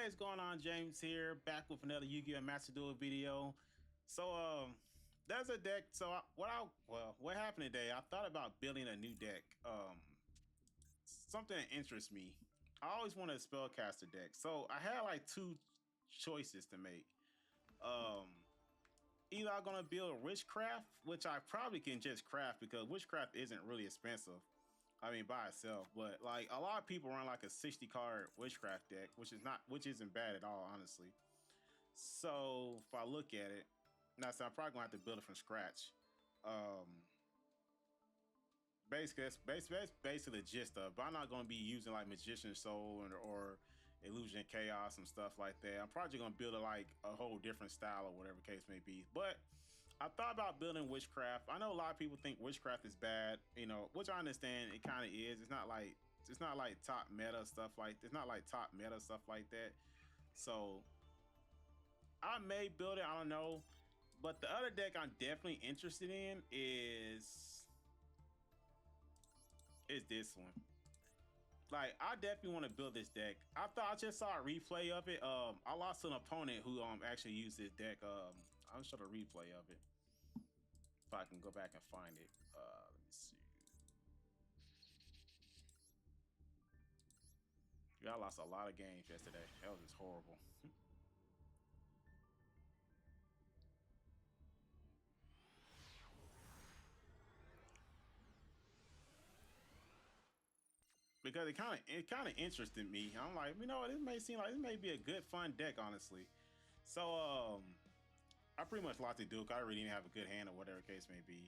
What's going on? James here, back with another Yu-Gi-Oh! Master Duel video. So there's a deck. What happened today? I thought about building a new deck. Something that interests me. I always wanted a spellcaster deck. So I had like two choices to make. Either I'm gonna build witchcraft, which I probably can just craft because witchcraft isn't really expensive. I mean, by itself, but like a lot of people run like a 60 card witchcraft deck, which isn't bad at all, honestly. So if I look at it, now so I'm probably gonna have to build it from scratch. Um, that's basically the gist of it, but I'm not gonna be using like Magician's Soul or Illusion Chaos and stuff like that. I'm probably gonna build it like a whole different style or whatever case may be. But I thought about building witchcraft. I know a lot of people think witchcraft is bad, which I understand it kind of is. It's not like top meta stuff like that. So I may build it, I don't know. But the other deck I'm definitely interested in is this one. Like, I definitely want to build this deck. I just saw a replay of it. I lost an opponent who actually used this deck. I'll show the replay of it if I can go back and find it. Let me see. Yeah, I lost a lot of games yesterday. That was just horrible. Because it kind of interested me. I'm like, this may be a good fun deck, honestly. So I pretty much lost the Duke. I really didn't have a good hand or whatever case may be.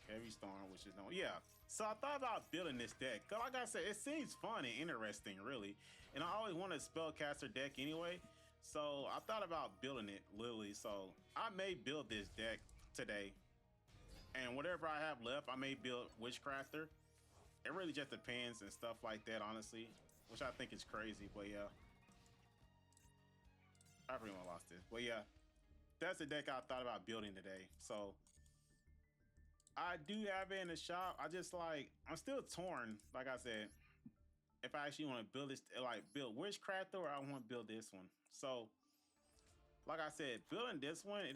Heavy Storm, which is no, yeah. So I thought about building this deck. Cause like I said, it seems fun and interesting, really. And I always wanted a spellcaster deck anyway. So I thought about building it, literally. So I may build this deck today. And whatever I have left, I may build Witchcrafter. It really just depends and stuff like that, honestly. Which I think is crazy, but yeah. I pretty much lost this. But yeah, that's the deck I thought about building today. So I do have it in the shop. I'm still torn, like I said, if I actually want to build this, like build Witchcrafter or I want to build this one. So, like I said, building this one, I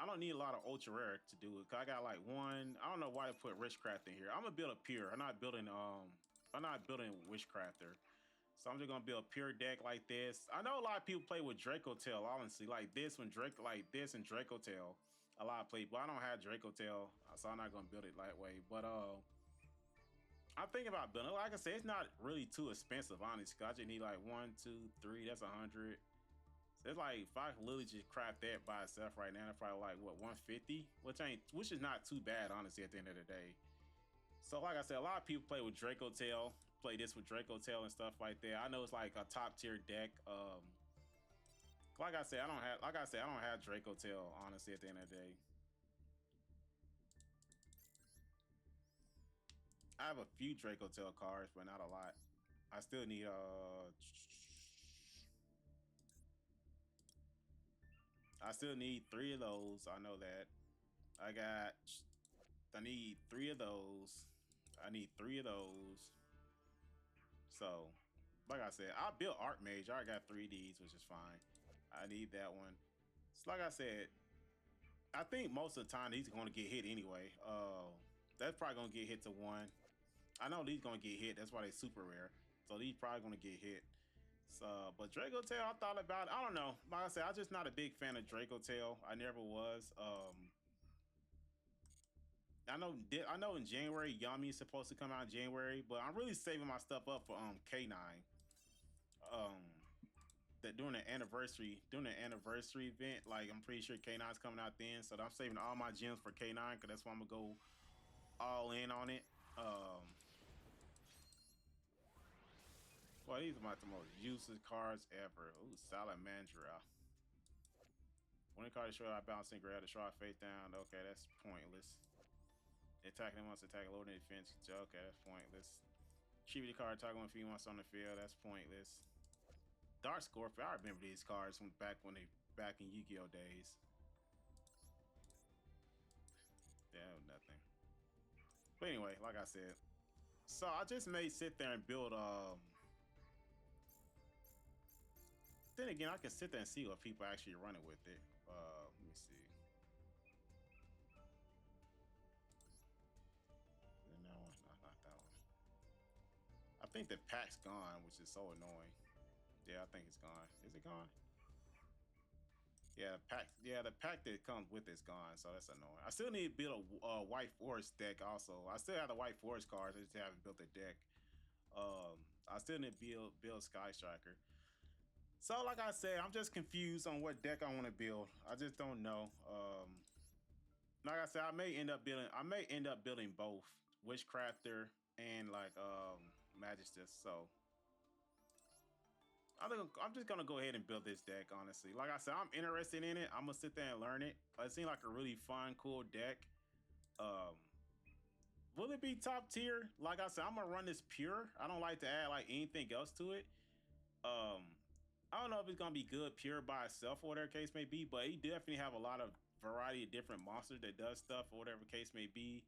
don't need a lot of ultra rare to do it. Cause I got like one. I don't know why they put Witchcraft in here. I'm gonna build a pure. I'm not building Witchcrafter. So I'm just gonna build a pure deck like this. I know a lot of people play with Draco Tail, honestly. Like this and Draco Tail. A lot of people. I don't have Draco Tail, so I'm not gonna build it lightweight. But I'm thinking about building it. Like I said, it's not really too expensive, honestly. I just need like 1, 2, 3, that's 100. So it's like if I literally just craft that by itself right now, it's probably like what 150, which is not too bad, honestly, at the end of the day. So like I said, a lot of people play with Draco Tail, play this with Draco Tail and stuff like that. I know it's like a top tier deck. Like I said, I don't have Draco Tail, honestly, at the end of the day. I have a few Draco Tail cards, but not a lot. I still need I still need 3 of those. I know that. I need 3 of those. I need 3 of those. So, like I said, I built Archmage. I already got 3 of these, which is fine. I need that one. So like I said, I think most of the time these are going to get hit anyway. That's probably going to get hit to 1. I know these going to get hit. That's why they're super rare. So these probably going to get hit. So, but Draco Tail, I thought about it. I don't know. Like I said, I'm just not a big fan of Draco Tail. I never was. I know in January, Yami is supposed to come out in January, but I'm really saving my stuff up for K9. That during the anniversary event, like I'm pretty sure K9 is coming out then. So I'm saving all my gems for K9 because that's why I'm gonna go all in on it. Well, these are the most useless cards ever. Ooh, Salamandra. When a card is short, I bouncing grab to short face down. Okay, that's pointless. Attacking once, attack low defense. Okay, that's pointless. Tribute card, target one few once on the field. That's pointless. Dark Scorpion. I remember these cards from back in Yu-Gi-Oh days. Damn, nothing. But anyway, like I said, So I just may sit there and build. Then again, I can sit there and see what people actually running with it. Let me see. No, not that one. I think the pack's gone, which is so annoying. Yeah, I think it's gone. Is it gone? Yeah, the pack. Yeah, the pack that comes with it's gone, so that's annoying. I still need to build a white forest deck. Also, I still have the white forest cards. I just haven't built a deck. I still need to build Sky Striker. So, like I said, I'm just confused on what deck I want to build. I just don't know. Like I said, I may end up building both Witchcrafter and like Magistus. So I'm just gonna go ahead and build this deck. Honestly, like I said, I'm interested in it. I'm gonna sit there and learn it. It seems like a really fun, cool deck. Um, will it be top tier? Like I said, I'm gonna run this pure. I don't like to add like anything else to it. Um, I don't know if it's gonna be good pure by itself or whatever case may be, but it definitely have a lot of variety of different monsters that does stuff or whatever case may be.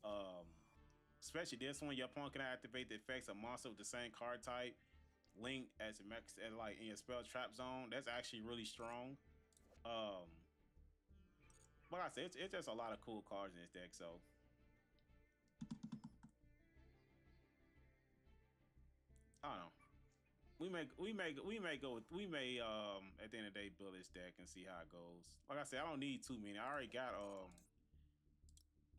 Um, especially this one, your opponent can activate the effects of monster with the same card type linked as a max as like in your spell trap zone. That's actually really strong. Um, but like I said, it's just a lot of cool cards in this deck. So I don't know. We may at the end of the day build this deck and see how it goes. Like I said, I don't need too many. I already got all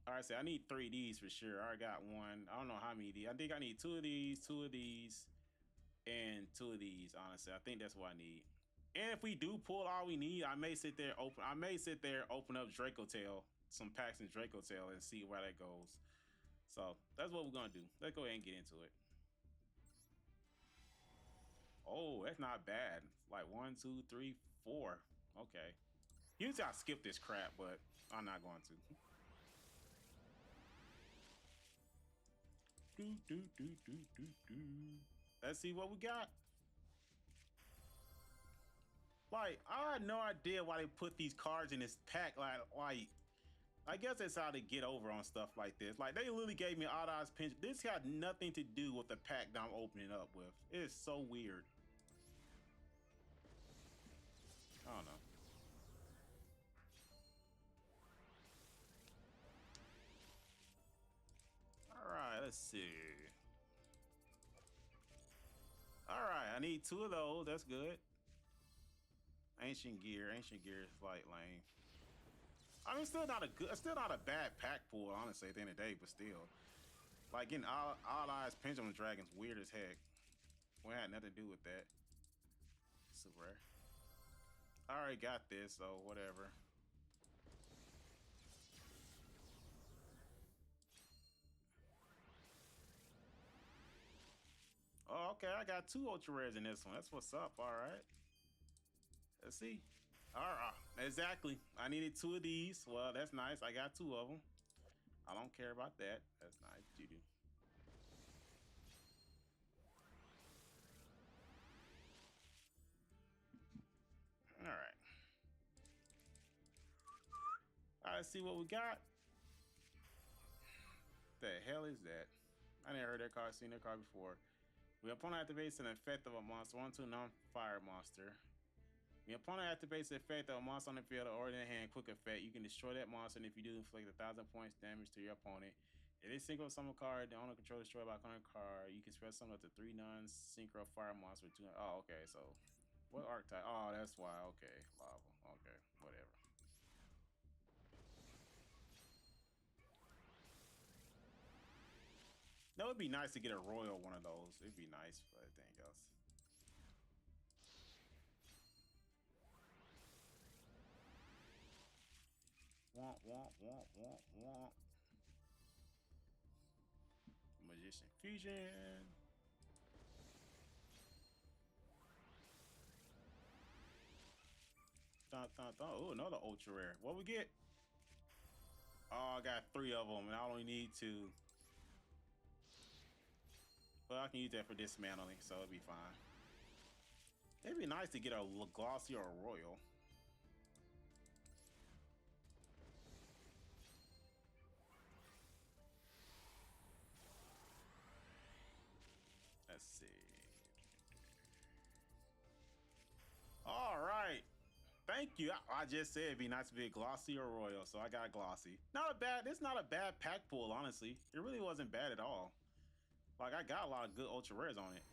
right, so I need 3 of these for sure. I already got one. I don't know how many of these. I think I need 2 of these, 2 of these, and 2 of these. Honestly, I think that's what I need. And if we do pull all we need, I may sit there open up Draco Tail, some packs in Draco Tail, and see where that goes. So that's what we're gonna do. Let's go ahead and get into it. Oh, that's not bad. Like 1, 2, 3, 4. Okay. Usually I skip this crap, but I'm not going to. Let's see what we got. Like, I had no idea why they put these cards in this pack. Like, I guess that's how they get over on stuff like this. Like, they literally gave me odd odds pinch. This had nothing to do with the pack that I'm opening up with. It is so weird. I don't know. All right, let's see. All right, I need 2 of those. That's good. Ancient gear is like lame. I mean, still not a bad pack pool, honestly, at the end of the day, but still. Like, getting all eyes Pendulum Dragon's weird as heck. We had nothing to do with that. Super rare. I already got this, so whatever. Oh, okay, I got 2 ultra rares in this one. That's what's up, alright. Let's see. Alright, exactly. I needed 2 of these. Well, that's nice. I got 2 of them. I don't care about that. That's nice. You do. Alright. Alright, let's see what we got. The hell is that? I never heard that card, seen that card before. When your opponent activates an effect of a monster, 1/2 non-fire monster. When your opponent activates the effect of a monster on the field or in the hand, quick effect, you can destroy that monster, and if you do, inflict 1,000 points damage to your opponent. If it's synchro summon card, the owner control destroyed by current card, you can spell summon up to 3 non-synchro fire monsters. Oh, okay, so what archetype? Oh, that's why. Okay, lava. Okay, whatever. That would be nice to get a royal one of those. It'd be nice for anything else. Want. Magician Fusion. Oh, another ultra rare. What we get? Oh, I got 3 of them, and I only need 2. Well, I can use that for dismantling, so it'll be fine. It'd be nice to get a glossy or a royal. Let's see. All right. Thank you. I just said it'd be nice to be a glossy or royal, so I got glossy. Not a bad. It's not a bad pack pull, honestly. It really wasn't bad at all. Like I got a lot of good ultra rares on it.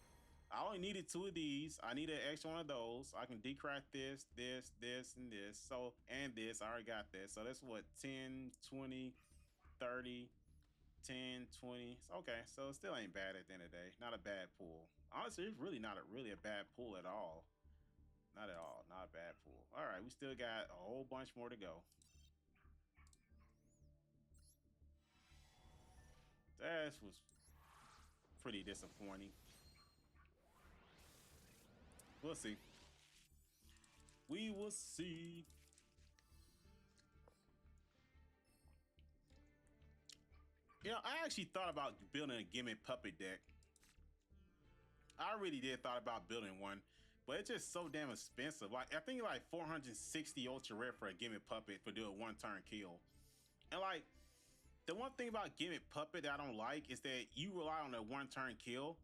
I only needed 2 of these. I need an extra one of those. I can decrack this, and this. So, and this. I already got this. So that's what 10, 20, 30, 10, 20. Okay, so it still ain't bad at the end of the day. Not a bad pull. Honestly, it's really not really a bad pull at all. Not at all. Not a bad pull. All right, we still got a whole bunch more to go. That was pretty disappointing. We'll see. We will see. You know, I actually thought about building a gimmick puppet deck. I really did thought about building one, but it's just so damn expensive. Like I think like 460 ultra rare for a gimmick puppet for do a 1-turn kill. And like the one thing about gimmick puppet that I don't like is that you rely on a 1-turn kill,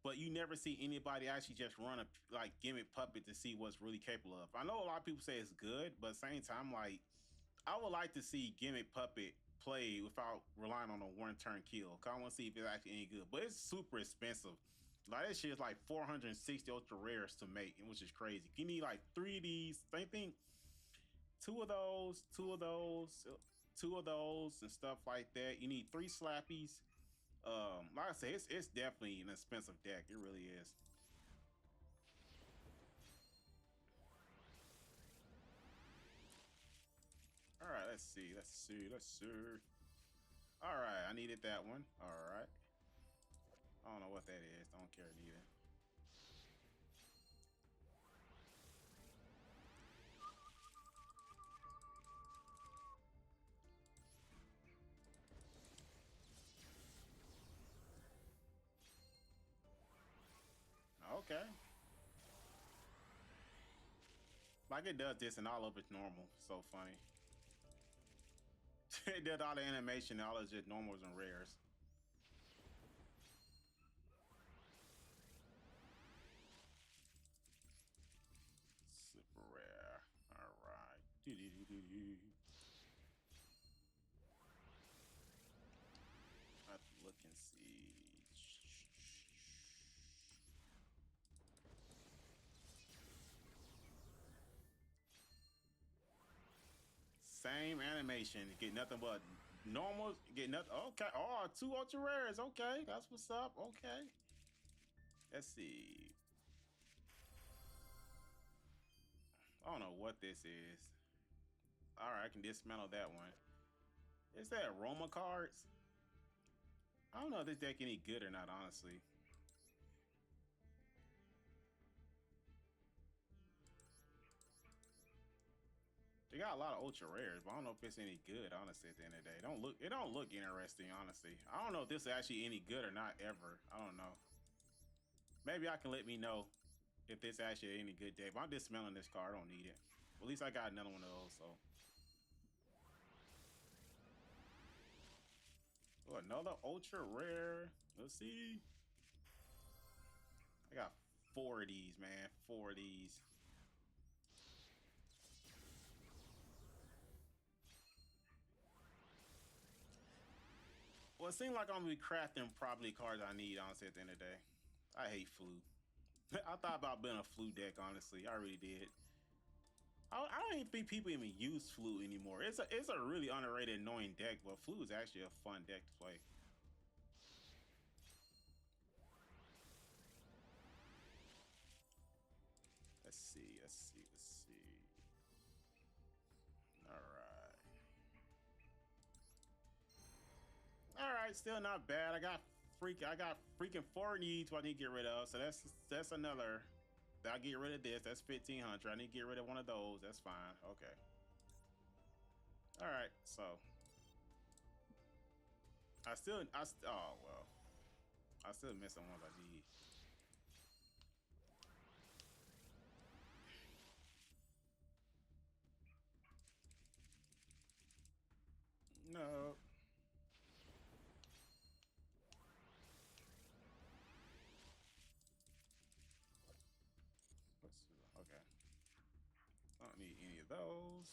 but you never see anybody actually just run a like gimmick puppet to see what's really capable of. I know a lot of people say it's good, but at the same time, like I would like to see gimmick puppet play without relying on a 1-turn kill. Cause I want to see if it's actually any good. But it's super expensive. Like that shit is like 460 ultra rares to make, which is crazy. You need like 3 of these. I think 2 of those, 2 of those, 2 of those, and stuff like that. You need 3 slappies. Like I say, it's definitely an expensive deck. It really is. All right, let's see. All right, I needed that one. All right. I don't know what that is. Don't care neither. Okay. Like it does this and all of it's normal. So funny. It did all the animation, all is just normals and rares. Super rare. All right. Let's look and see. Same animation. Get nothing but normal. Get nothing. Okay. Oh, 2 ultra rares. Okay, that's what's up. Okay. Let's see. I don't know what this is. All right, I can dismantle that one. Is that Roma cards? I don't know if this deck any good or not, honestly. They got a lot of ultra rares, but I don't know if it's any good, honestly, at the end of the day. It don't look interesting, honestly. I don't know if this is actually any good or not ever. I don't know. Maybe I can let me know if this actually any good deck. But I'm dismantling this card. I don't need it. Well, at least I got another one of those, so. Oh, another ultra rare. Let's see. I got 4 of these, man. 4 of these. Well, it seems like I'm gonna be crafting probably cards I need, honestly, at the end of the day. I hate flu. I thought about building a flu deck, honestly. I really did. I don't even think people even use flu anymore. It's a really underrated, annoying deck, but flu is actually a fun deck to play. Let's see. All right, still not bad. I got freaking 4 needs I need to get rid of. So that's another. I'll get rid of this. That's 1,500. I need to get rid of one of those. That's fine. Okay. All right. So oh well. I still missing ones I need. No. of those.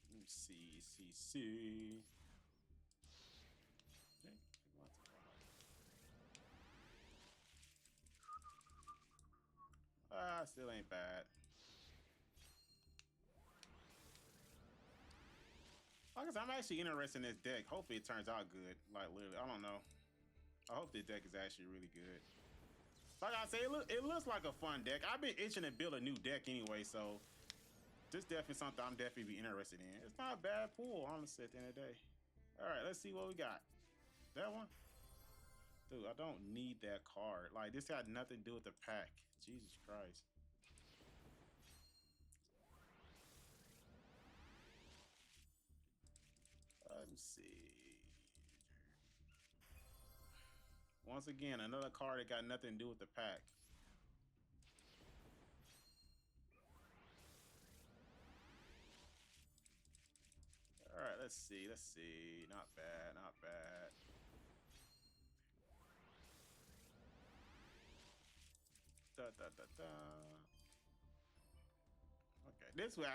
Let me see. Still ain't bad. Like I said, I'm actually interested in this deck. Hopefully it turns out good. Like literally, I don't know. I hope this deck is actually really good. Like I say, it looks like a fun deck. I've been itching to build a new deck anyway, so this definitely something I'm definitely be interested in. It's not a bad pool, honestly, at the end of the day. All right, let's see what we got. That one? Dude, I don't need that card. Like, this had nothing to do with the pack. Jesus Christ. Let me see. Once again, another card that got nothing to do with the pack. All right, let's see. Not bad. Okay, this will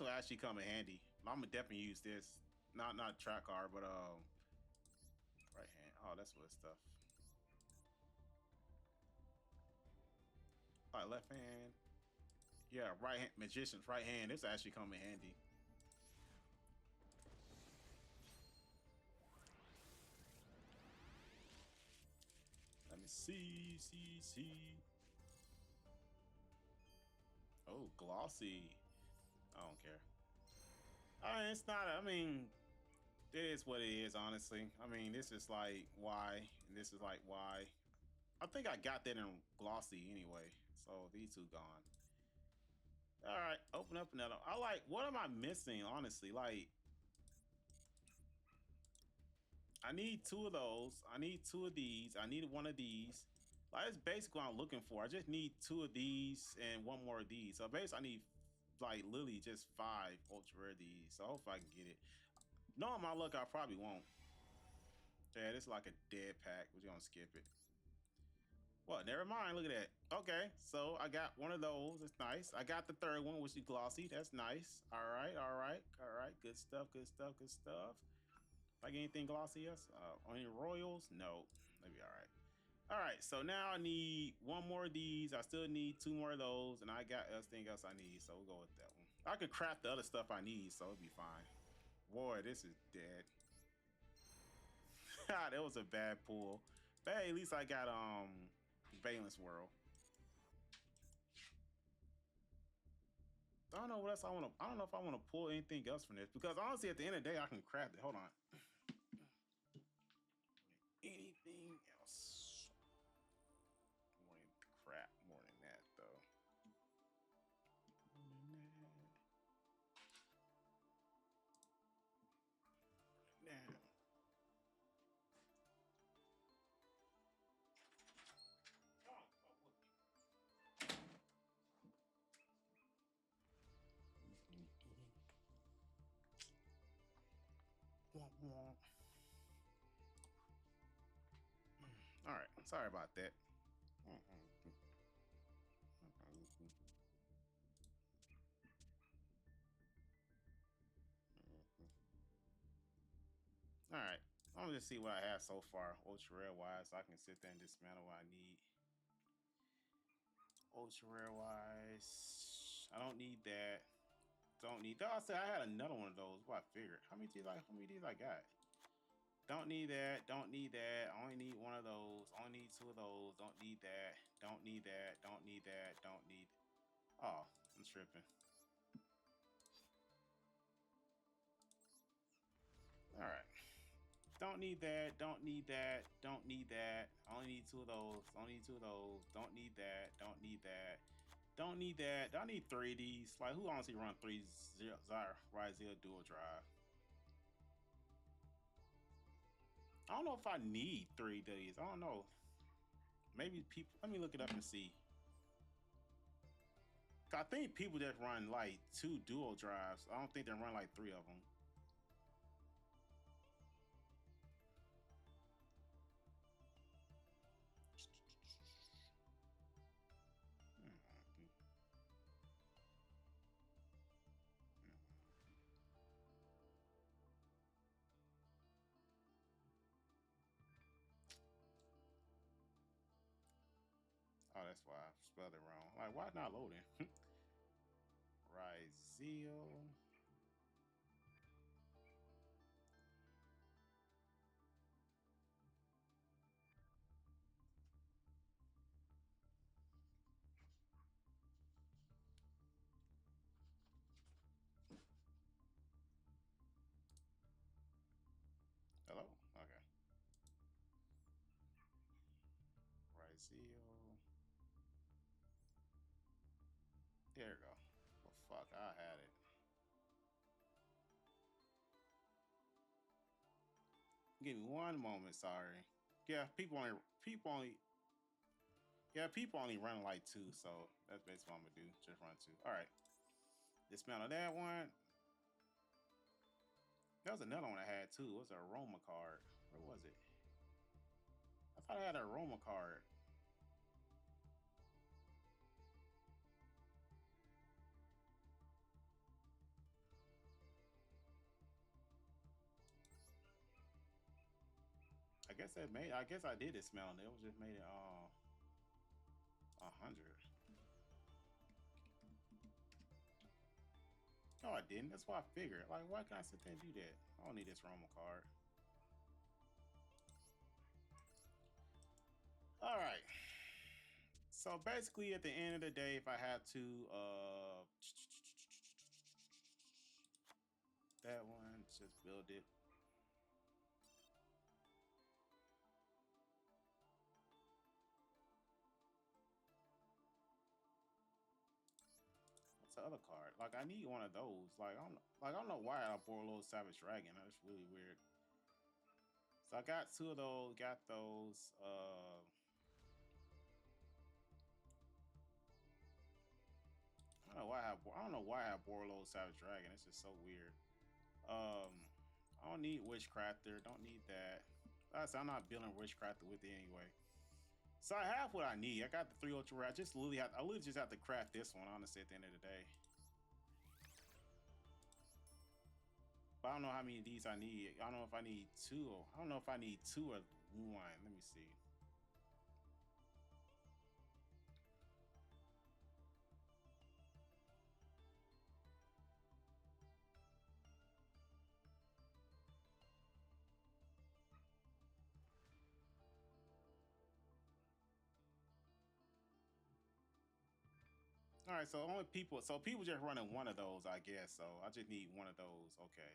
actually come in handy. I'm gonna definitely use this. Not track card, but right hand. Oh, that's what stuff. All right, left hand. Yeah, right hand. Magician's right hand. This will actually come in handy. Let me see. Oh, glossy. I don't care. I mean, it's not. I mean, it is what it is. Honestly, I mean, this is like why, and this is like why. I think I got that in glossy anyway. So these two gone. All right, open up another. I like. What am I missing? Honestly, like, I need two of those. I need two of these. I need one of these. Like, that's basically what I'm looking for. I just need two of these and one more of these. So basically, I need like literally just 5 ultra rare these. So hopefully I can get it. Knowing my luck, I probably won't. Yeah, this is like a dead pack. We're gonna skip it. Well, never mind. Look at that. Okay, so I got one of those. It's nice. I got the third one, which is glossy. That's nice. All right. Good stuff. Like anything glossy else? Any royals? No. Maybe all right. All right, so now I need one more of these. I still need 2 more of those, and I got everything else I need, so we'll go with that one. I could craft the other stuff I need, so it'll be fine. Boy, this is dead. That was a bad pull. But hey, at least I got Valence World. I don't know what else I want to. I don't know if I want to pull anything else from this because honestly, at the end of the day, I can craft it. Hold on. Anything else? More than crap. More than that, though. Now. All right, sorry about that. All right, I'm gonna just see what I have so far, ultra rare wise, so I can sit there and dismantle what I need. Ultra rare wise, I don't need that. Don't need that. I said I had another one of those. What I figured. How many of these I got? Don't need that. Don't need that. I only need one of those. Only need 2 of those. Don't need that. Don't need that. Don't need that. Don't need. Oh, I'm tripping. All right. Don't need that. Don't need that. Don't need that. I only need 2 of those. Only need 2 of those. Don't need that. Don't need that. Don't need that. I need 3 of these. Like, who honestly run 3 Ryzel dual drive? I don't know if I need 3 of these. I don't know. Maybe people. Let me look it up and see. I think people just run like 2 dual drives. I don't think they run like 3 of them. that's why I spelled it wrong. Like, why not loading? Rizio. Hello? Okay. Rizio. There we go. Well, fuck, I had it. Give me one moment, sorry. Yeah, people only run like 2, so that's basically what I'm gonna do. Just run 2. Alright. Dismantle that one. There was another one I had too. It was an aroma card. Where was it? I thought I had an aroma card. I guess I did dismantle it. It was just made it 100. No, I didn't. That's why I figured. Like, why can't I sit there and do that? I don't need this aroma card. All right. So basically, at the end of the day, if I had to, that one, just build it. What's the other card? Like, I need one of those. Like, I don't know why I bought a little Savage Dragon. That's really weird. So I got 2 of those. Got those. I don't know why I have Borlo's Savage Dragon. It's just so weird. I don't need Witchcrafter. Don't need that. I'm not building Witchcrafter with it anyway. So I have what I need. I got the 3 Ultra Rare. I literally just have to craft this one, honestly, at the end of the day. But I don't know how many of these I need. I don't know if I need 2. I don't know if I need 2 or 1. Let me see. All right, so people just running one of those, I guess. So I just need one of those. Okay.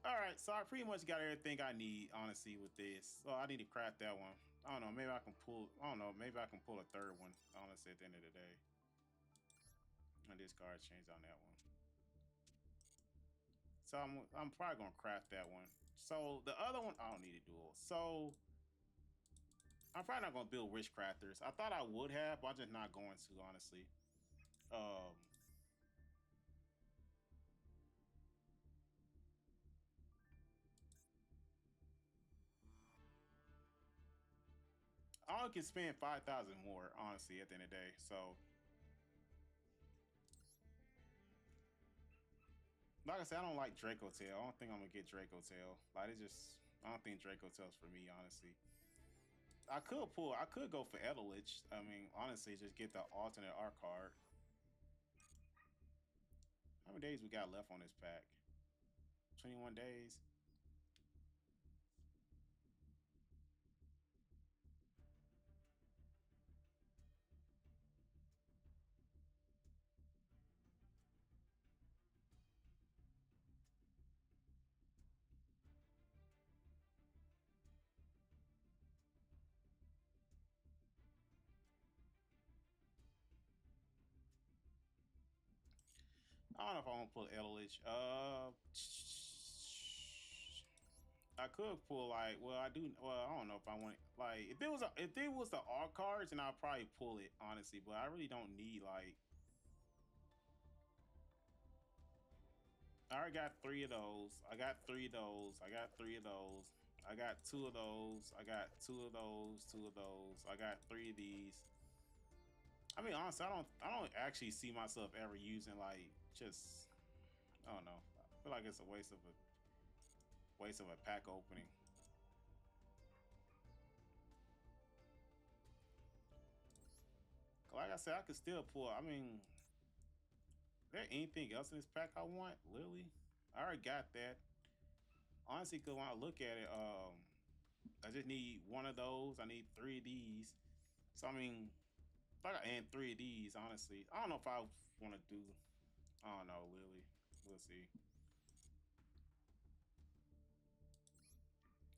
All right, so I pretty much got everything I need, honestly, with this. So I need to craft that one. I don't know. Maybe I can pull. I don't know. Maybe I can pull a 3rd one. Honestly, at the end of the day, and this card change on that one. So I'm probably gonna craft that one. So the other one, I don't need a duel. So I'm probably not gonna build Witchcrafters. I thought I would have, but I'm just not going to, honestly. Um, I only can spend 5,000 more, honestly, at the end of the day. So, like I said, I don't like Draco Tail. I don't think I'm gonna get Draco Tail. Like, I don't think Draco Tail's for me, honestly. I could go for Edelich. I mean, honestly, just get the alternate art card. How many days we got left on this pack? 21 days. I don't know if I want to pull Edelich. I could pull like, well, I do. Well, I don't know if I want it. Like, if it was the art cards, then I'd probably pull it, honestly. But I really don't need like. I already got 3 of those. I got 3 of those. I got 3 of those. I got 2 of those. I got 2 of those. 2 of those. I got 3 of these. I mean, honestly, I don't actually see myself ever using like just. I don't know. I feel like it's a waste of a pack opening. Like I said, I could still pull. I mean, is there anything else in this pack I want? Lily? I already got that. Honestly, cause when I look at it, I just need one of those. I need 3 of these. So I mean, if I got and 3 of these, honestly, I don't know if I want to do. I don't know, Lily. We'll see.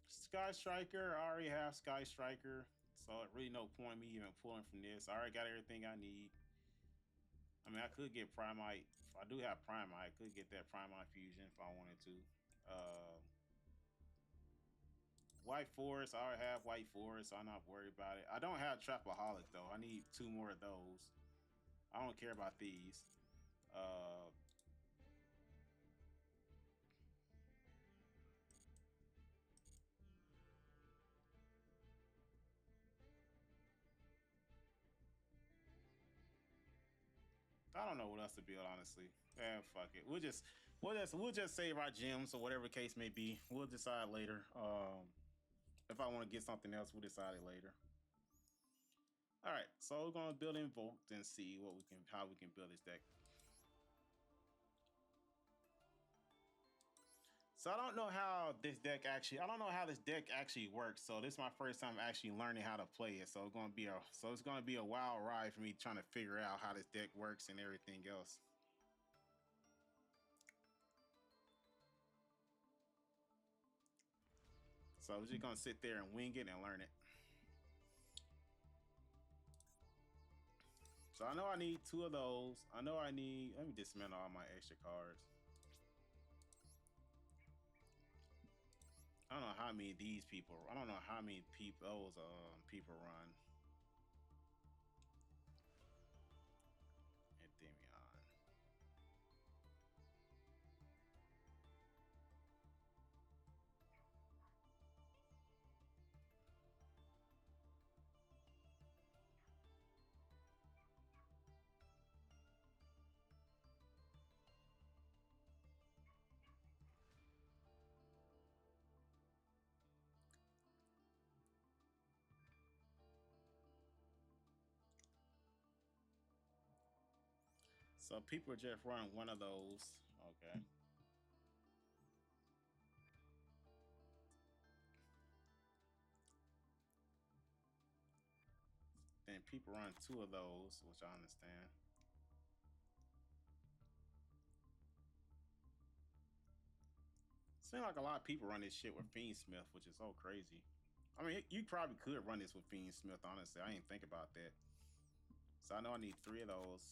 Sky Striker, I already have Sky Striker, so it really no point me even pulling from this. I already got everything I need. I mean, I could get Primite. If I do have Primite, I could get that Primite fusion if I wanted to. White Forest, I already have White Forest, so I'm not worried about it. I don't have Trapaholic though. I need 2 more of those. I don't care about these. I don't know what else to build, honestly. Fuck it. We'll just save our gems or whatever the case may be. We'll decide later. If I want to get something else, we'll decide it later. All right, so we're gonna build Invoked and see how we can build this deck. So I don't know how this deck actually works. So this is my first time actually learning how to play it. So it's gonna be a wild ride for me trying to figure out how this deck works and everything else. So we're just gonna sit there and wing it and learn it. So I know I need 2 of those. Let me dismantle all my extra cards. I don't know how many these people. I don't know how many people those people run. Endymion. So people just run one of those. Okay. Then people run 2 of those, which I understand. Seems like a lot of people run this shit with Fiendsmith, which is so crazy. I mean, you probably could run this with Fiendsmith, honestly. I didn't think about that. So I know I need 3 of those.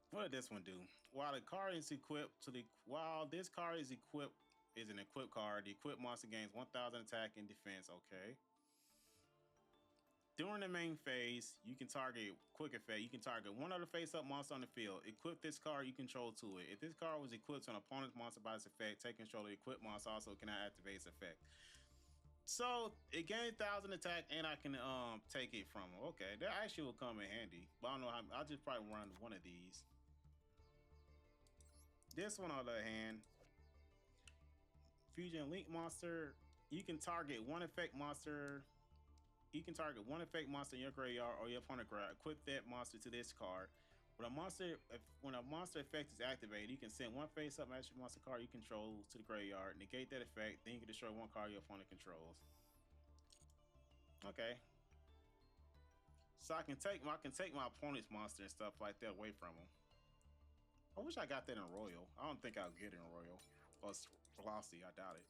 What did this one do? While the card is equipped to the while this card is an equipped card, the equipped monster gains 1000 attack and defense. Okay. During the main phase, you can target quick effect. You can target one other face-up monster on the field. Equip this card you control to it. If this card was equipped to an opponent's monster by its effect, take control of the equipped monster also cannot activate its effect. So it gains 1000 attack, and I can take it from him. Okay, that actually will come in handy. But I don't know how. I'll just probably run one of these. This one, on the other hand, Fusion Link monster. You can target one effect monster. You can target one effect monster in your graveyard or your opponent graveyard. Equip that monster to this card. When a monster effect is activated, you can send one face-up magic monster card you control to the graveyard. Negate that effect, then you can destroy one card your opponent controls. Okay. So I can take my opponent's monster and stuff like that away from him. I wish I got that in Royal. I don't think I'll get it in Royal. Or Velocity, I doubt it.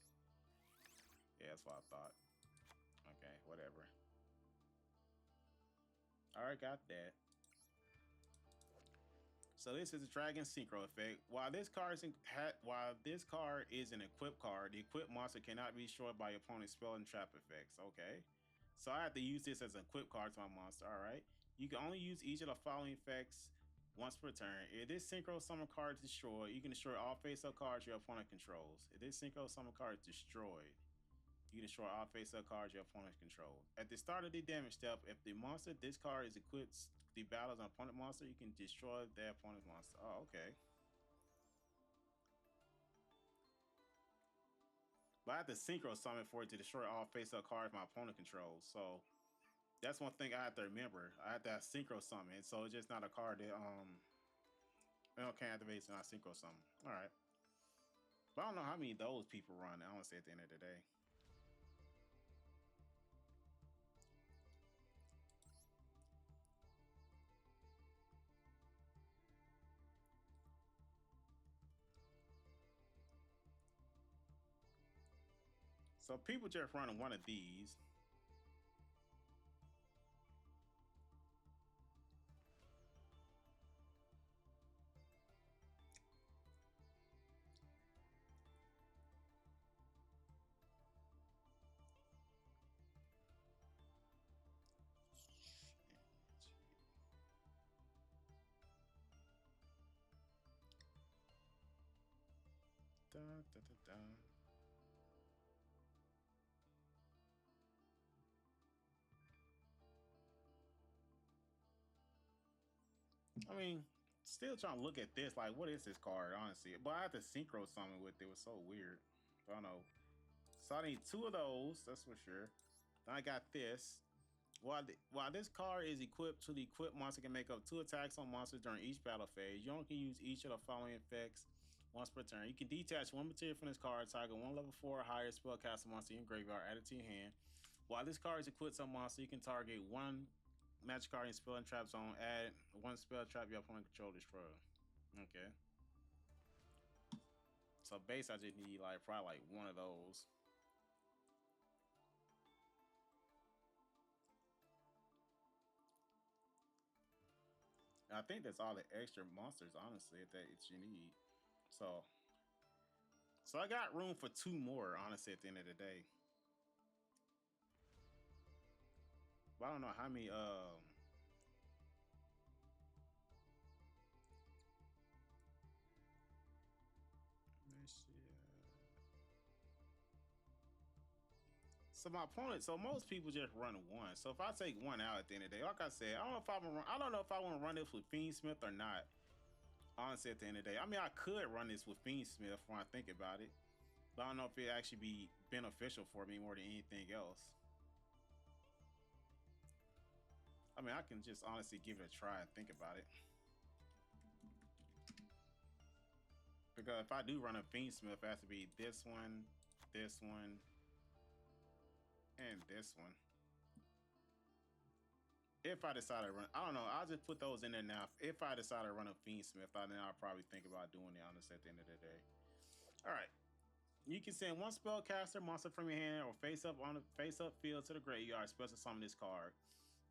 Yeah, that's what I thought. Okay, whatever. Alright, got that. So this is a Dragon Synchro effect. While this card is an equipped card, the equipped monster cannot be destroyed by your opponent's spell and trap effects. Okay. So I have to use this as an equipped card to my monster. Alright. You can only use each of the following effects once per turn. If this Synchro Summon card is destroyed, you can destroy all face-up cards your opponent controls. If this Synchro Summon card is destroyed, you can destroy all face-up cards your opponent controls. At the start of the damage step, if the monster this card is equipped the battles an opponent monster, you can destroy their opponent's monster. Oh, okay. But I have to synchro summon for it to destroy all face-up cards my opponent controls. So that's one thing I have to remember. I have to have synchro summon, so it's just not a card that can't activate and not synchro summon. All right. But I don't know how many of those people run, honestly, at the end of the day. So people just running one of these. Da, da, da, da. I mean, still trying to look at this. Like, what is this card, honestly? But I have to synchro summon with it. It was so weird. I don't know. So I need 2 of those, that's for sure. Then I got this. While this card is equipped to the equipped monster can make up 2 attacks on monsters during each battle phase. You only can use each of the following effects once per turn. You can detach 1 material from this card, target 1 level 4 or higher spellcaster monster in your graveyard, add it to your hand. While this card is equipped to a monster, you can target 1 magic card in spell and trap zone, add 1 spell trap your opponent control, destroy. Okay. So base I just need like probably like 1 of those. I think that's all the extra monsters, honestly, that you need. So I got room for 2 more, honestly, at the end of the day. But I don't know how many let's see. So my opponent, so most people just run 1. So if I take 1 out at the end of the day, like I said, I don't know if I want to run this with Fiendsmith or not. Honestly, at the end of the day, I mean, I could run this with Fiendsmith when I think about it, but I don't know if it actually be beneficial for me more than anything else. I mean, I can just honestly give it a try and think about it. Because if I do run a Fiendsmith, it has to be this one, and this one. If I decide to run, I don't know, I'll just put those in there now. If I decide to run a Fiendsmith, then I'll probably think about doing it, honestly, at the end of the day. All right. You can send 1 spellcaster monster from your hand or face up field to the graveyard, special summon this card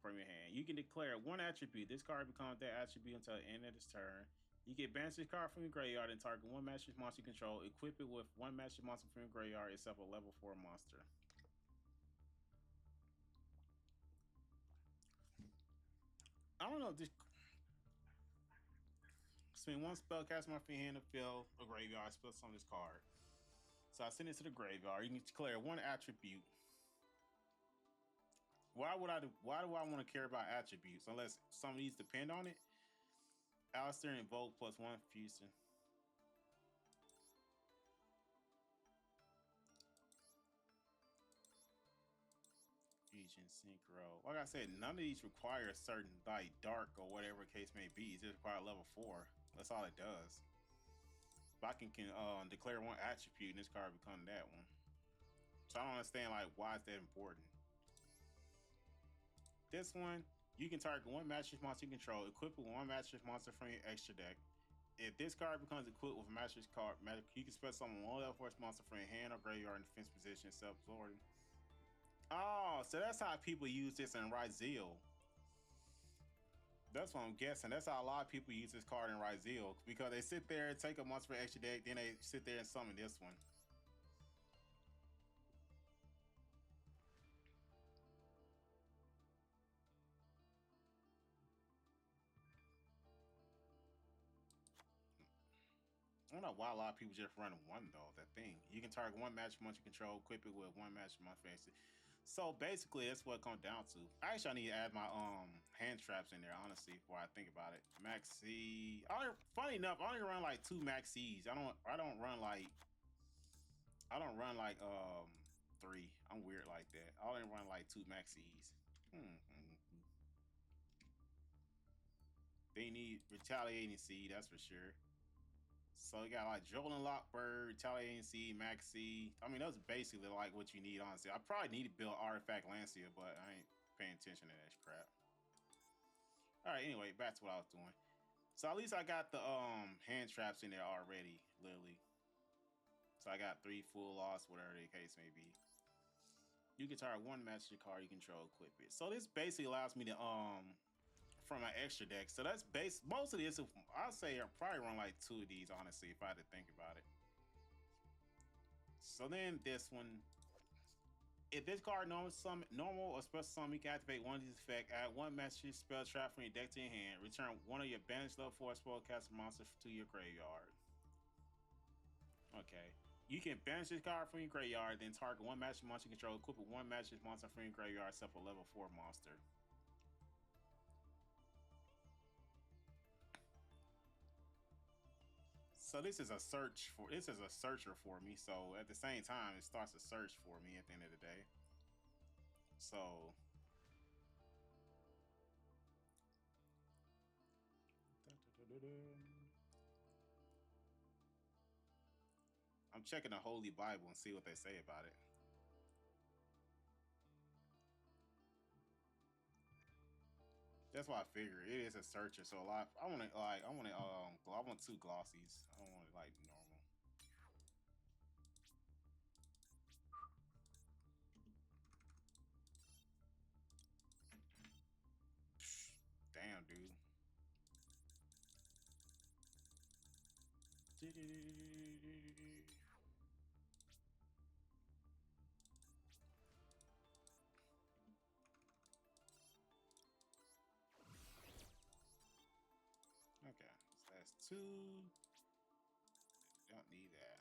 from your hand. You can declare 1 attribute. This card becomes that attribute until the end of this turn. You get banish this card from your graveyard and target 1 Magistus monster you control. Equip it with 1 Magistus monster from your graveyard except a level 4 monster. I don't know. Just spend 1 spellcaster monster from your hand to fill a graveyard. Special summon this card. So I send it to the graveyard. You can declare 1 attribute. Why do I want to care about attributes unless some of these depend on it? Alistair invoke plus 1 fusion. Fusion synchro. Like I said, none of these require a certain like dark or whatever case may be. It just requires level 4. That's all it does. But I can declare 1 attribute and this card become that one. So I don't understand like why is that important. This one, you can target 1 Magistus monster you control, equip with 1 Magistus monster from your extra deck. If this card becomes equipped with a Magistus card, you can spell summon 1 level 4 monster from your hand or graveyard in defense position, self-absorbing. Oh, so that's how people use this in Ryzeal. That's what I'm guessing. That's how a lot of people use this card in Ryzeal, because they sit there, take a monster from extra deck, then they sit there and summon this one. I don't know why a lot of people just run 1 though. That thing, you can target 1 magic monster you control, equip it with 1 magic monster. So basically, that's what it comes down to. Actually, I need to add my hand traps in there. Honestly, before I think about it, Max C. Funny enough, I only run like 2 Max C's. I don't run like I don't run like 3. I'm weird like that. I only run like 2 maxis. They need retaliating seed, that's for sure. So you got like Jolin Lockbird, retaliating seed, maxi. I mean, that's basically like what you need, honestly. I probably need to build Artifact Lancia, but I ain't paying attention to that crap. All right, anyway, back to what I was doing. So at least I got the hand traps in there already, literally. So I got 3 full loss, whatever the case may be. You can target 1 master card you control, equip it. So this basically allows me to from my extra deck. So that's base. Most of this, I'll say, I'll probably run like 2 of these, honestly, if I had to think about it. So then this one, if this card normal or special summon, you can activate one of these effects. Add 1 master spell trap from your deck to your hand. Return 1 of your banished level 4 spellcaster monsters to your graveyard. Okay. You can banish this card from your graveyard, then target 1 master monster you control. Equip with 1 master monster from your graveyard, except for level 4 monster. So this is a searcher for me. So at the same time, it starts a search for me at the end of the day. So I'm checking the Holy Bible and see what they say about it. That's why I figure it is a searcher. So a lot. I want 2 glossies. I don't want it like normal. Damn, dude. Okay, so that's 2. Don't need that.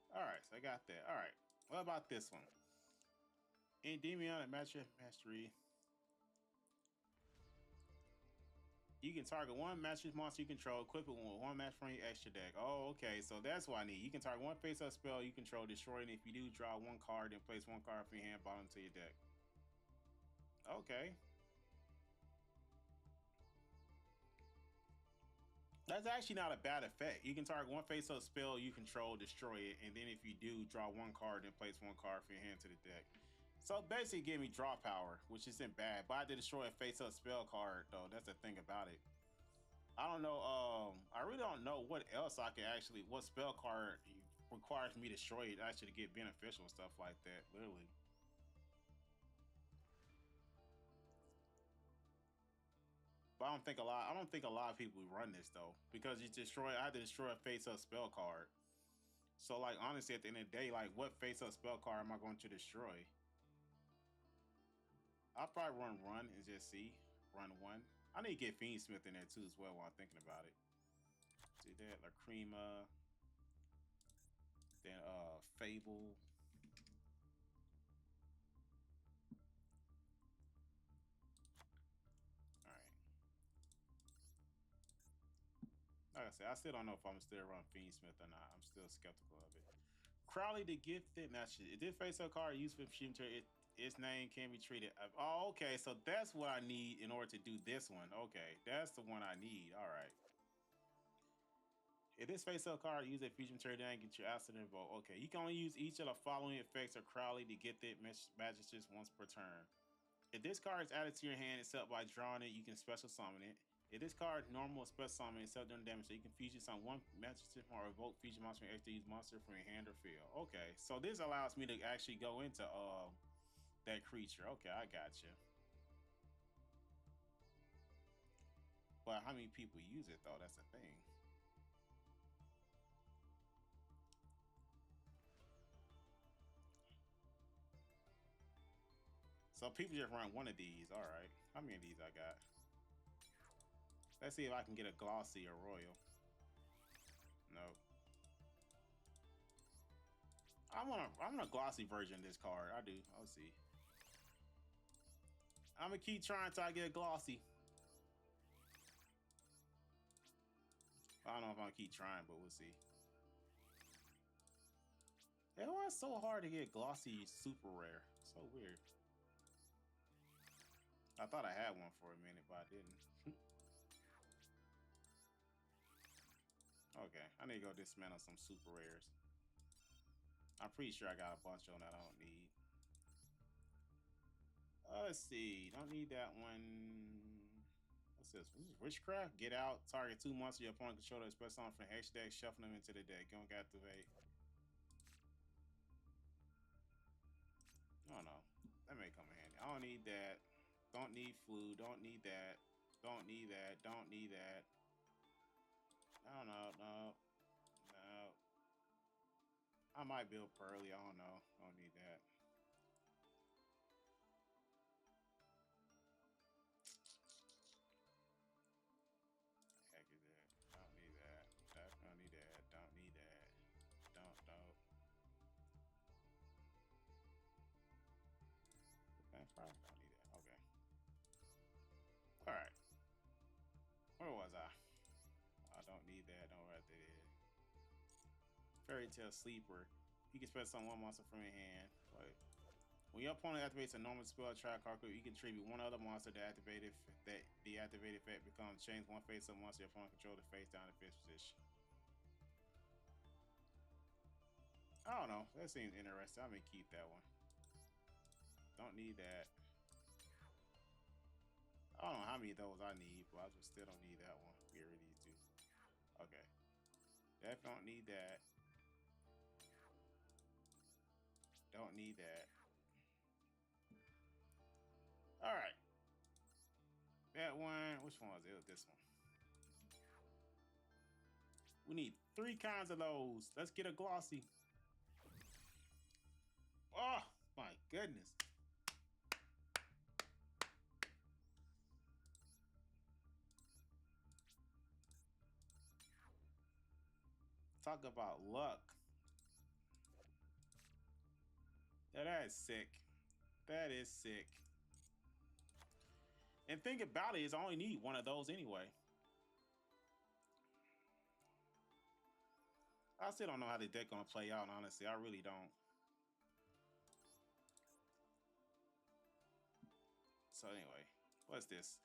Alright, so I got that. Alright, what about this one? Endymion and Mastery. You can target 1 Master's monster you control, equip it with 1 match from your extra deck. Oh, okay, so that's what I need. You can target 1 face-up spell you control, destroy it. If you do, draw 1 card, then place 1 card from your hand bottom to your deck. Okay. That's actually not a bad effect. You can target 1 face-up spell you control, destroy it, and then if you do, draw 1 card, then place 1 card from your hand to the deck. So basically give me draw power, which isn't bad, but I had to destroy a face-up spell card, though. That's the thing about it. I don't know, I really don't know what else I can actually, what spell card requires me to destroy it actually to get beneficial and stuff like that, literally. But I don't think a lot of people run this though, because I had to destroy a face-up spell card. So like honestly, at the end of the day, like what face-up spell card am I going to destroy? I'll probably run and just see. Run 1. I need to get Fiendsmith in there too as well while I'm thinking about it. See that? Lacrima. Then Fable. Alright. Like I said, I still don't know if I'm still run Fiendsmith or not. I'm still skeptical of it. Crowley the Gifted. Now, it did face a card used for machine material. Its name can be treated. Oh, okay. So that's what I need in order to do this one. Okay, that's the one I need. All right. If this face-up card use a fusion material, then get your acid invoke. Okay, you can only use each of the following effects of Crowley to get the Magistus once per turn. If this card is added to your hand except by drawing it, you can special summon it. If this card normal special summon except during damage, so you can fusion summon 1 Magistus or evoke fusion monster from extra use monster from your hand or field. Okay, so this allows me to actually go into that creature. Okay, I got you. But how many people use it though? That's the thing. So people just run 1 of these. All right. How many of these I got? Let's see if I can get a glossy or royal. No. I want a glossy version of this card. I do. I'll see. I'm gonna keep trying till I get a glossy. I don't know if I'm gonna keep trying, but we'll see. It was so hard to get glossy super rare. So weird. I thought I had one for a minute, but I didn't. Okay, I need to go dismantle some super rares. I'm pretty sure I got a bunch on that I don't need. Let's see. Don't need that one. What's this? Witchcraft. Get out. Target 2 monsters your opponent controller. Express something from the H deck. Shuffle them into the deck. Don't activate. Oh no. That may come in handy. I don't need that. Don't need flu. Don't need that. Don't need that. Don't need that. No, no, no. No. I might build Pearly. I don't know. Don't need that. Heck is that? Don't need that. Don't need that. Don't need that. Don't. Probably don't need that. Okay. Alright. Where was I? I don't need that. Don't write that in. Fairy Tale Sleeper. You can spend some one monster from your hand. Wait. When your opponent activates a normal spell track card, you can tribute one other monster that the activated effect becomes change one face up monster your opponent control the face down to 5th position. I don't know. That seems interesting. I may keep that one. Don't need that. I don't know how many of those I need, but I just still don't need that one. Get rid of these two. Okay. Definitely don't need that. Don't need that. Alright. That one. Which one was it? It was this one. We need 3 kinds of those. Let's get a glossy. Oh, my goodness. Talk about luck. Yeah, that is sick. That is sick. And think about it, is I only need one of those anyway. I still don't know how the deck gonna play out, honestly. I really don't. So anyway, what's this?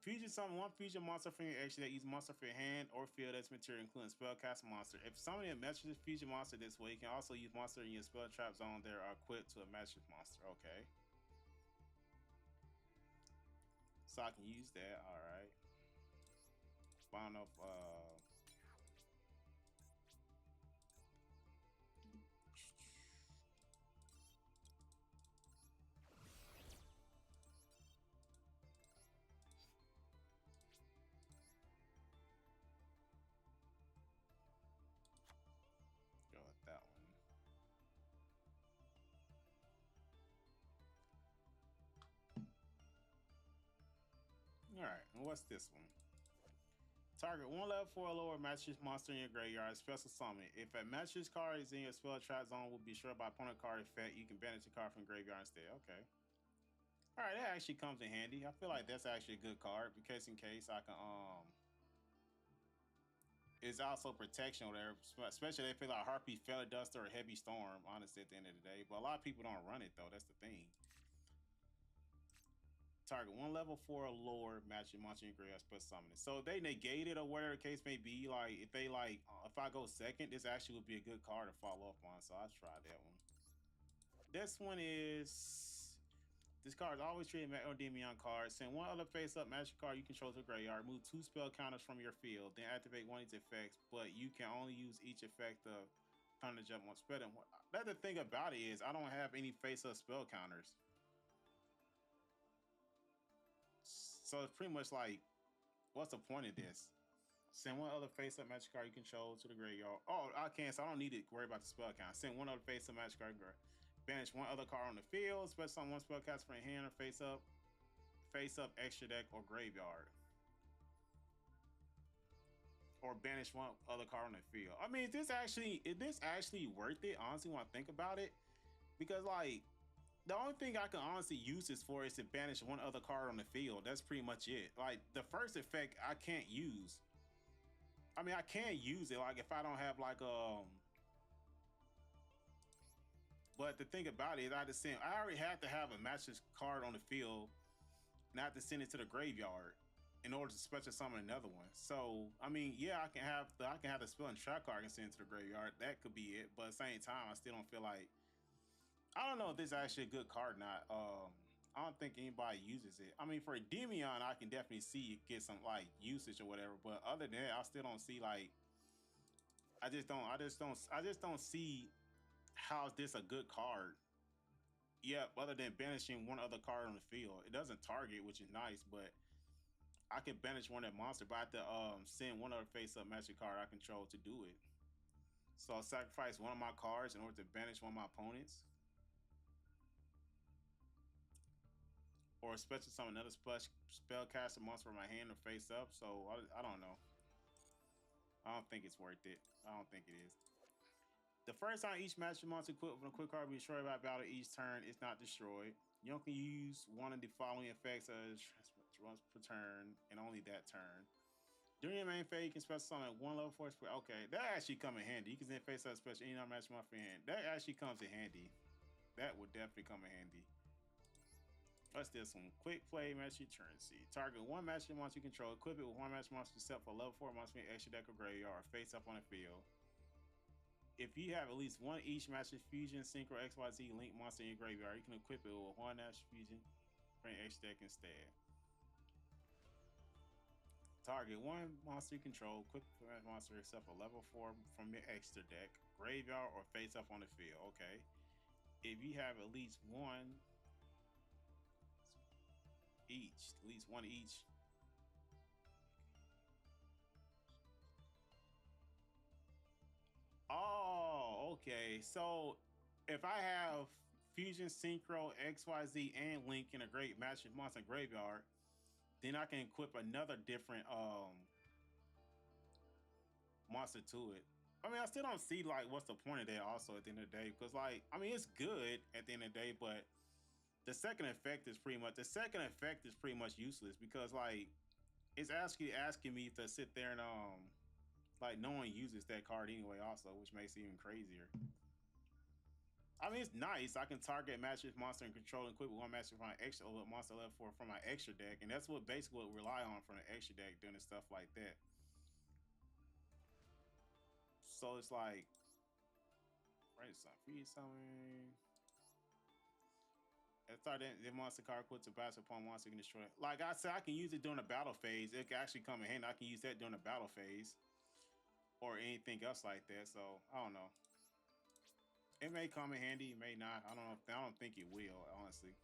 Fusion summon one fusion monster from your action that uses monster for your hand or field as material, including spellcast monster. If summoning a Magistus fusion monster this way, you can also use monster in your spell trap zone that are equipped to a Magistus monster. Okay. So I can use that, alright. Spawn up go with that one. Alright, and what's this one? Target 1 level 4 or lower Magistus monster in your graveyard, special summon. If a Magistus card is in your spell trap zone, will be destroyed by opponent card effect. You can banish the card from graveyard instead. Okay. Alright, that actually comes in handy. I feel like that's actually a good card because in case I can it's also protection there, especially if it's like Harpy, Feather Duster, or Heavy Storm, honestly, at the end of the day. But a lot of people don't run it though, that's the thing. Target 1 level 4 or lower match your monster in your graveyard special summon it. So if they negate it or whatever the case may be, like if they like if I go second, this actually would be a good card to follow up on. So I'll try that one. This one is this card is always treated as an Endymion card. Send one other face-up magic card you control to the graveyard. Move 2 spell counters from your field. Then activate one of these effects, but you can only use each effect of Thunder Jump on spell. That's the thing about it is I don't have any face-up spell counters. So it's pretty much like, what's the point of this? Send one other face-up magic card you control to the graveyard. Oh, I can't, so I don't need to worry about the spell count. Send one other face-up magic card. Banish one other card on the field. Special summon one spell cast from your hand or face-up, extra deck, or graveyard. Or banish one other card on the field. I mean, is this actually worth it? Honestly, when I think about it, because like the only thing I can honestly use this for is to banish one other card on the field. That's pretty much it. Like the first effect I can't use. I mean, I can use it like if I don't have like But the thing about it is, I already had to have a Magistus card on the field, and I have to send it to the graveyard in order to special summon another one. So I mean, yeah, I can have the spell and trap card and send it to the graveyard. That could be it. But at the same time, I still don't feel like I don't know if this is actually a good card or not. I don't think anybody uses it. I mean, for Demion, I can definitely see it get some like usage or whatever. But other than that, I still don't see like I just don't see how is this a good card. Yeah, other than banishing one other card on the field, it doesn't target, which is nice. But I can banish one of that monster, but I have to send one other face-up magic card I control to do it. So I'll sacrifice one of my cards in order to banish one of my opponents. Or special summon another spellcaster monster from my hand or face up. So I don't know. I don't think it's worth it. I don't think it is. The first time each magic monster equipped with a quick card be destroyed by battle each turn, it's not destroyed. You can use one of the following effects as once per turn, and only that turn. During your main phase, you can special summon one level 4 spell. Okay, that actually come in handy. You can then face up special any magic monster in hand. That actually comes in handy. That would definitely come in handy. Let's do some quick play magic currency. Target one magic monster you control. Equip it with one magic monster except for level 4 monster from your extra deck or graveyard, or face up on the field. If you have at least one each Magic Fusion, Synchro, XYZ Link monster in your graveyard, you can equip it with one Magic Fusion from your extra deck instead. Target one monster you control. Equip that monster except for level 4 from your extra deck, graveyard, or face up on the field. Okay. If you have at least one each, at least one each. Oh, okay. So if I have Fusion, Synchro, XYZ, and Link in a great Magic Monster graveyard, then I can equip another different monster to it. I mean, I still don't see like what's the point of that also at the end of the day, because like I mean it's good at the end of the day, but the second effect is pretty much useless because like it's actually asking me to sit there and like no one uses that card anyway also, which makes it even crazier. I mean, it's nice. I can target Magic monster and control and equip with one Magic from my extra monster level 4 from my extra deck, and that's what basically what we rely on from the extra deck doing stuff like that. So it's like, right? Something. I thought that the monster card puts a battle upon monster can destroy it. Like I said, I can use it during the battle phase. It can actually come in handy. I can use that during the battle phase or anything else like that. So I don't know. It may come in handy, it may not. I don't know. I don't think it will, honestly.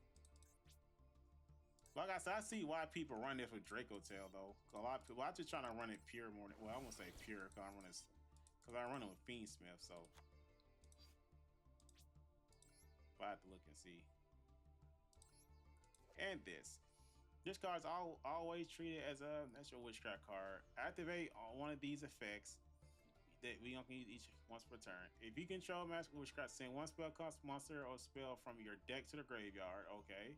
Like I said, I see why people run this with Draco Tail though. A lot of people, I'm just trying to run it pure more. Well, I won't say pure because I run it with Fiendsmith. So I have to look and see. And this card's always treated as a natural witchcraft card. Activate on one of these effects that we don't use each once per turn. If you control magical witchcraft, send one spell cost monster or spell from your deck to the graveyard. Okay.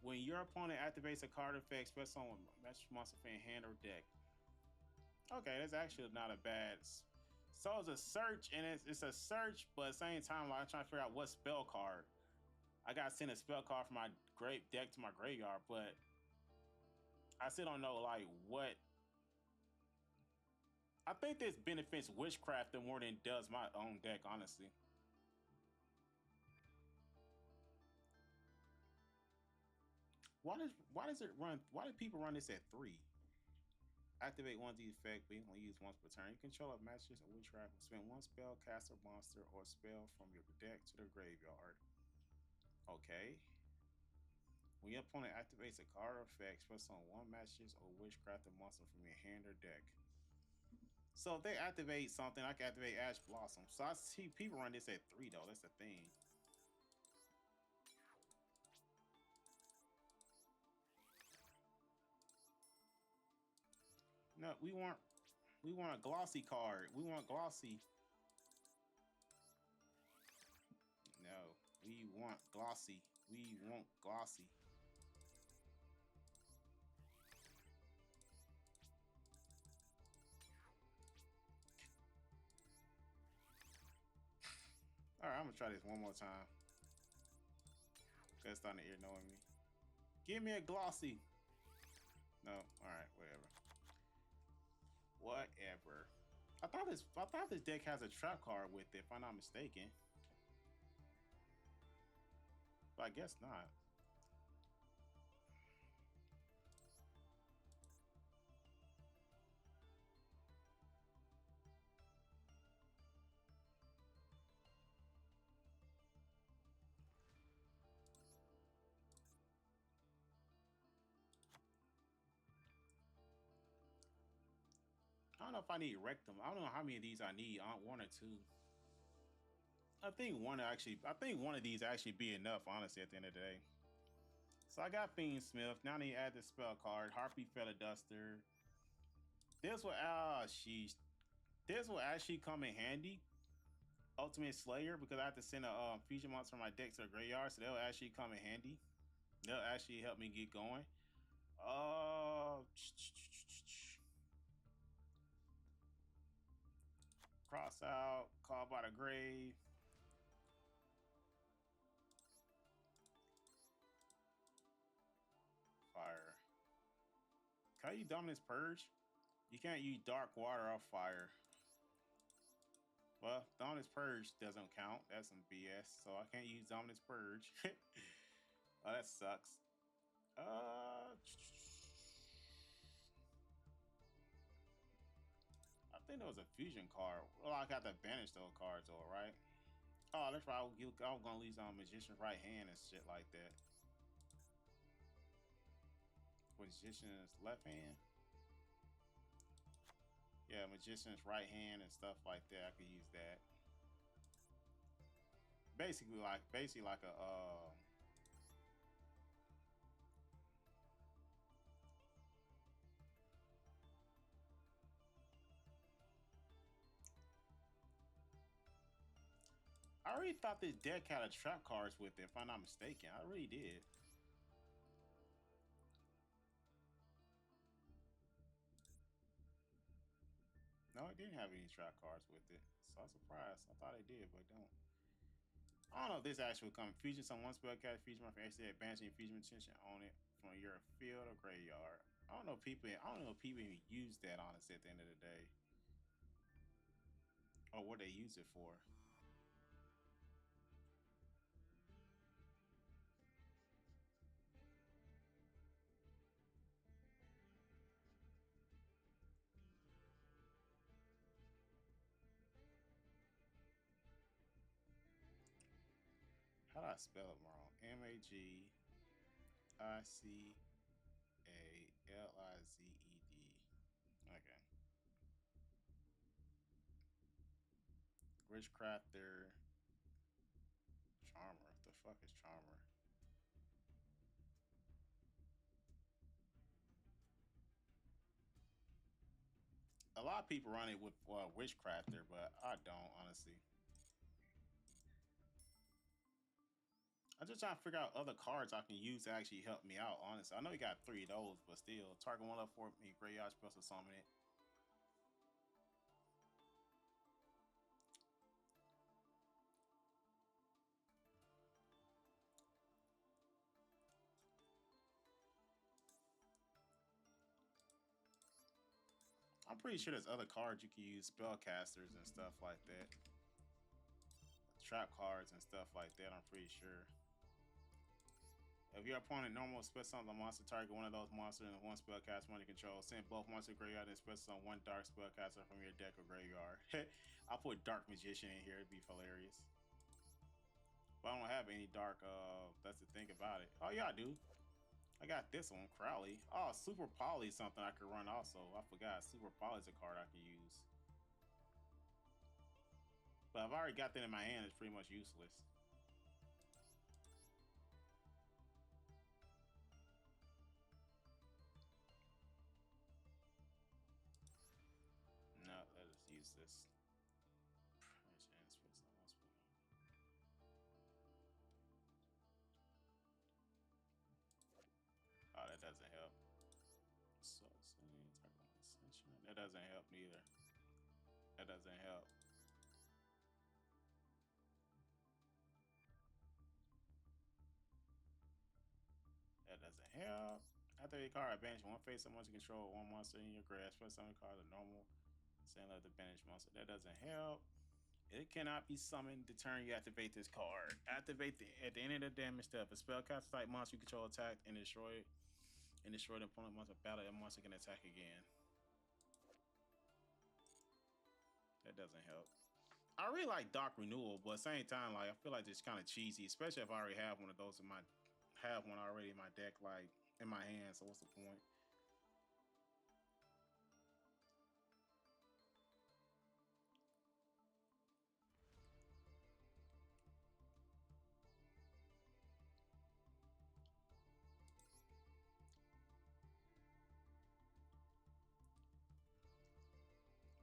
When your opponent activates a card effect, special on magic monster from your hand or deck. Okay, that's actually not a bad. So it's a search, and it's a search, but at the same time, like, I'm trying to figure out what spell card. I gotta send a spell card from my deck to my graveyard, but I still don't know like what. I think this benefits witchcraft more than it does my own deck, honestly. Why does it run? Why do people run this at 3? Activate one of these effects, but you only use once per turn. You control a Magistus or witchcraft. Spend one spell, cast a monster or spell from your deck to the graveyard. Okay. When your opponent activates a card or effect, special on one Magistus or witchcraft monster from your hand or deck. So if they activate something, I can activate Ash Blossom. So I see people run this at 3 though. That's the thing. No, we want a glossy card. We want glossy. No, we want glossy. We want glossy. All right, I'm I'm gonna try this one more time. That's starting to annoy me. Give me a glossy. No, all right, whatever. Whatever. I thought this deck has a trap card with it, if I'm not mistaken. But I guess not. I don't know if I need rectum. I don't know how many of these I need. One or two. I think one of these actually be enough, honestly, at the end of the day. So I got Fiend Smith. Now I need to add the spell card. Harpy Feather Duster. This will this will actually come in handy. Ultimate Slayer, because I have to send a fusion monster from my deck to the graveyard, so they'll actually come in handy. They'll actually help me get going. Cross out, call by the grave. Fire. Can you Dominance Purge? You can't use dark water or fire. Well, Dominance Purge doesn't count. That's some BS. So I can't use Dominance Purge. Oh, that sucks. I think there was a fusion card. Well, I got to banish those cards though, right? Oh, that's right. I was gonna lose on Magician's right hand and shit like that. Magician's left hand. Yeah, Magician's right hand and stuff like that. I could use that. Basically like a I already thought this deck had a trap cards with it, if I'm not mistaken. I really did. No, it didn't have any trap cards with it. So I'm surprised. I thought it did, but it don't. I don't know if this actually will come. Fusion on one spell cast, fusion my extra banishing fusion attention on it from your field or graveyard. I don't know if people even use that, honestly, at the end of the day. Or what they use it for. How do I spell it wrong? Magicalized. Okay. Witchcrafter. Charmer. What the fuck is Charmer? A lot of people run it with Witchcrafter, but I don't, honestly. I'm just trying to figure out other cards I can use to actually help me out, honestly. I know you got 3 of those, but still. Target one up for me, graveyard spell or summon it. I'm pretty sure there's other cards you can use, spellcasters and stuff like that. Trap cards and stuff like that, I'm pretty sure. If your opponent normal spell summons a monster, target one of those monsters and one spellcaster money control. Send both monsters to graveyard and spell summon one dark spellcaster from your deck or graveyard. I'll put Dark Magician in here, it'd be hilarious. But I don't have any dark, that's the thing about it. Oh yeah, I do. I got this one, Crowley. Oh, Super Poly is something I could run also. I forgot. Super Poly is a card I can use. But I've already got that in my hand. It's pretty much useless. No, let us use this. Oh, that doesn't help. So, that doesn't help neither. That doesn't help. help. After a card advantage, one face someone to control one monster in your grasp. Plus, some card a normal send of the banished monster. That doesn't help. It cannot be summoned the turn you activate this card. Activate at the end of the damage step. A spellcaster type monster you control attacked and destroy the opponent monster battle. That monster can attack again. That doesn't help. I really like Dark Renewal, but at the same time, like I feel like it's kind of cheesy, especially if I already have one of those in my already in my deck, like in my hand. So what's the point?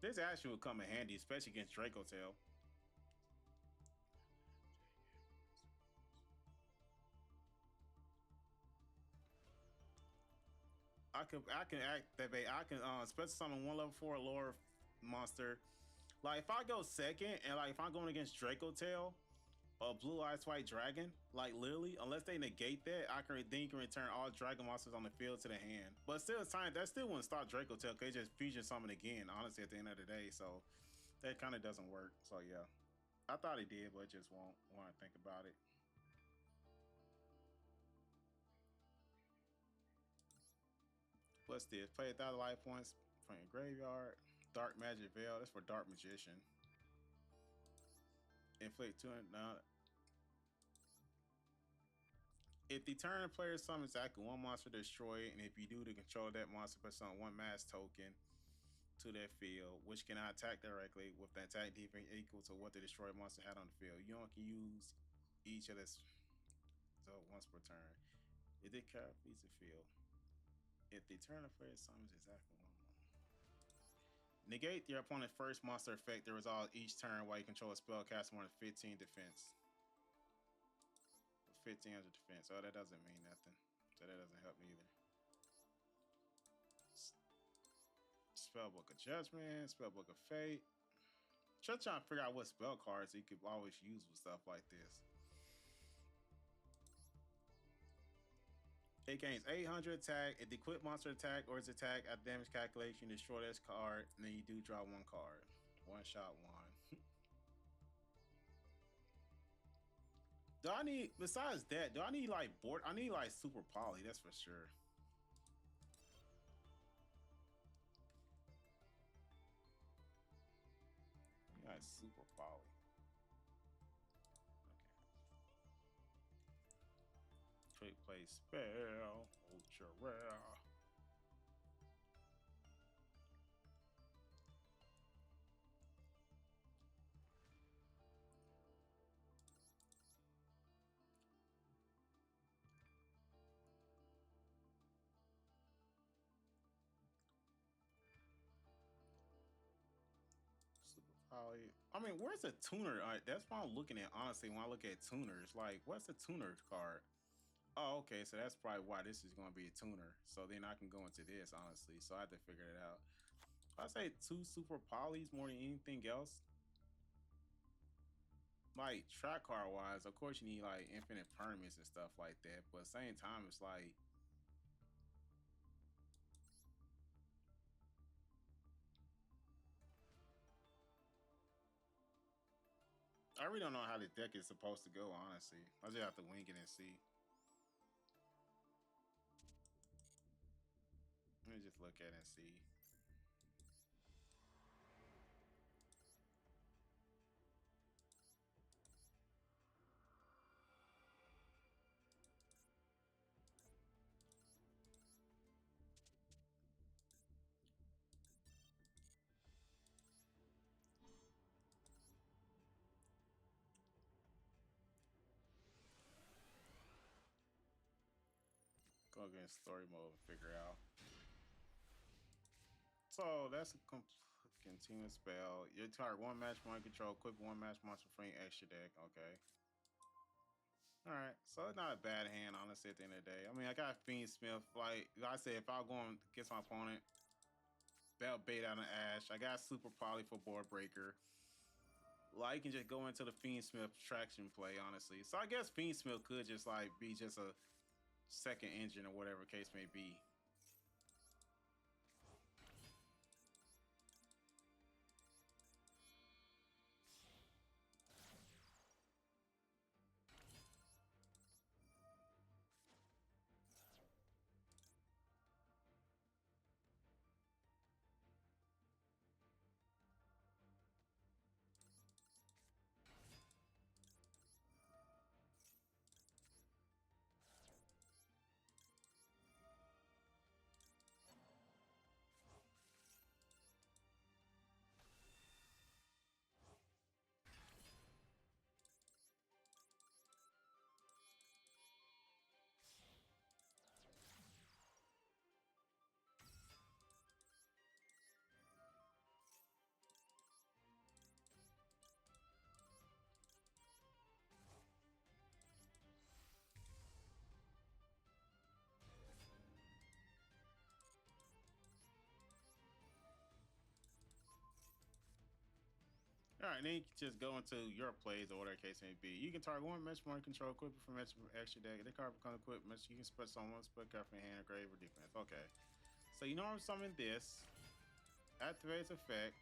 This actually would come in handy, especially against Draco Tail. I can activate. I can special summon one level 4 lower monster. Like if I go second and like if I'm going against Draco Tail or Blue Eyes White Dragon, like literally, unless they negate that, then you can return all dragon monsters on the field to the hand. But still, it's time that still wouldn't stop Draco Tail because just fusion summon again. Honestly, at the end of the day, so that kind of doesn't work. So yeah, I thought it did, but it just won't want to think about it. What's this? Play 1,000 life points from your graveyard. Dark Magic Veil. That's for Dark Magician. Inflict 200. Now, if the turn player summons exactly one monster, destroy it. And if you do, to control that monster, put on one mass token to that field, which cannot attack directly with the attack defense equal to what the destroyed monster had on the field. You only can use each of this so once per turn. If it leaves the field. If the turn player summons exactly one monster. Negate your opponent's first monster effect that resolves each turn while you control a spell cast more than 15 defense. 1500 defense. Oh, that doesn't mean nothing. So that doesn't help me either. Spellbook of Judgment, Spellbook of Fate. Just trying to figure out what spell cards you could always use with stuff like this. It gains 800 attack. If the equipped monster attack or its attack at damage calculation, destroy this card, and then you do draw one card. One shot, one. Do I need, besides that, do I need like board? I need like super poly, that's for sure. Got super poly. Okay. Quick play spell, ultra rare. Poly. I mean, where's the tuner? That's what I'm looking at, honestly, when I look at tuners. Like, what's the tuner card? Oh, okay, so that's probably why this is going to be a tuner. So then I can go into this, honestly. So I have to figure it out. I say 2 super polys more than anything else. Like, track card wise, of course you need like infinite permits and stuff like that. But at the same time, it's like, I really don't know how the deck is supposed to go, honestly. I just have to wing it and see. Let me just look at it and see. Go against story mode and figure out. So that's a continuous spell. You target one match point control, equip one match monster from your extra deck. Okay. Alright, so it's not a bad hand, honestly, at the end of the day. I mean, I got Fiend Smith. Like I said, if I'm going against my opponent, Belt Bait out of Ash. I got Super Poly for Board Breaker. Like, you can just go into the Fiend Smith traction play, honestly. So I guess Fiend Smith could just, like, be just a second engine or whatever case may be. All right, then you can just go into your plays or whatever case may be. You can target one match more control equipment from extra deck. The card becomes equipment. You can split someone, split card from your hand, or grave, or defense. Okay. So you normally summon this. Activates effect.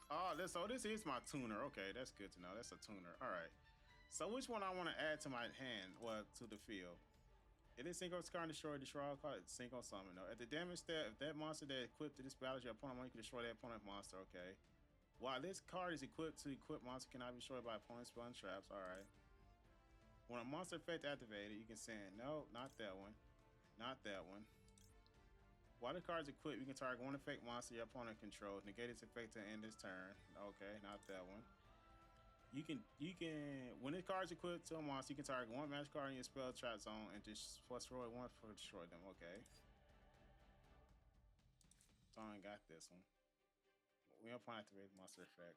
Oh, this is my tuner. Okay, that's good to know. That's a tuner. All right. So which one I want to add to my hand? Well, to the field. It is synchro card destroy all card synchro summon. No. At the damage step, if that monster that equipped to this battle your opponent, you can destroy that opponent monster. Okay. While this card is equipped to equip monster cannot be destroyed by opponent's spell and traps. Alright. When a monster effect activated, you can send no, not that one. Not that one. While the card is equipped, you can target one effect monster your opponent controls. Negate its effect to end this turn. Okay, not that one. You can when this card is equipped to a monster, you can target one match card in your spell trap zone and just destroy one for destroy them. Okay. So I ain't got this one. We don't plan to activate monster effect.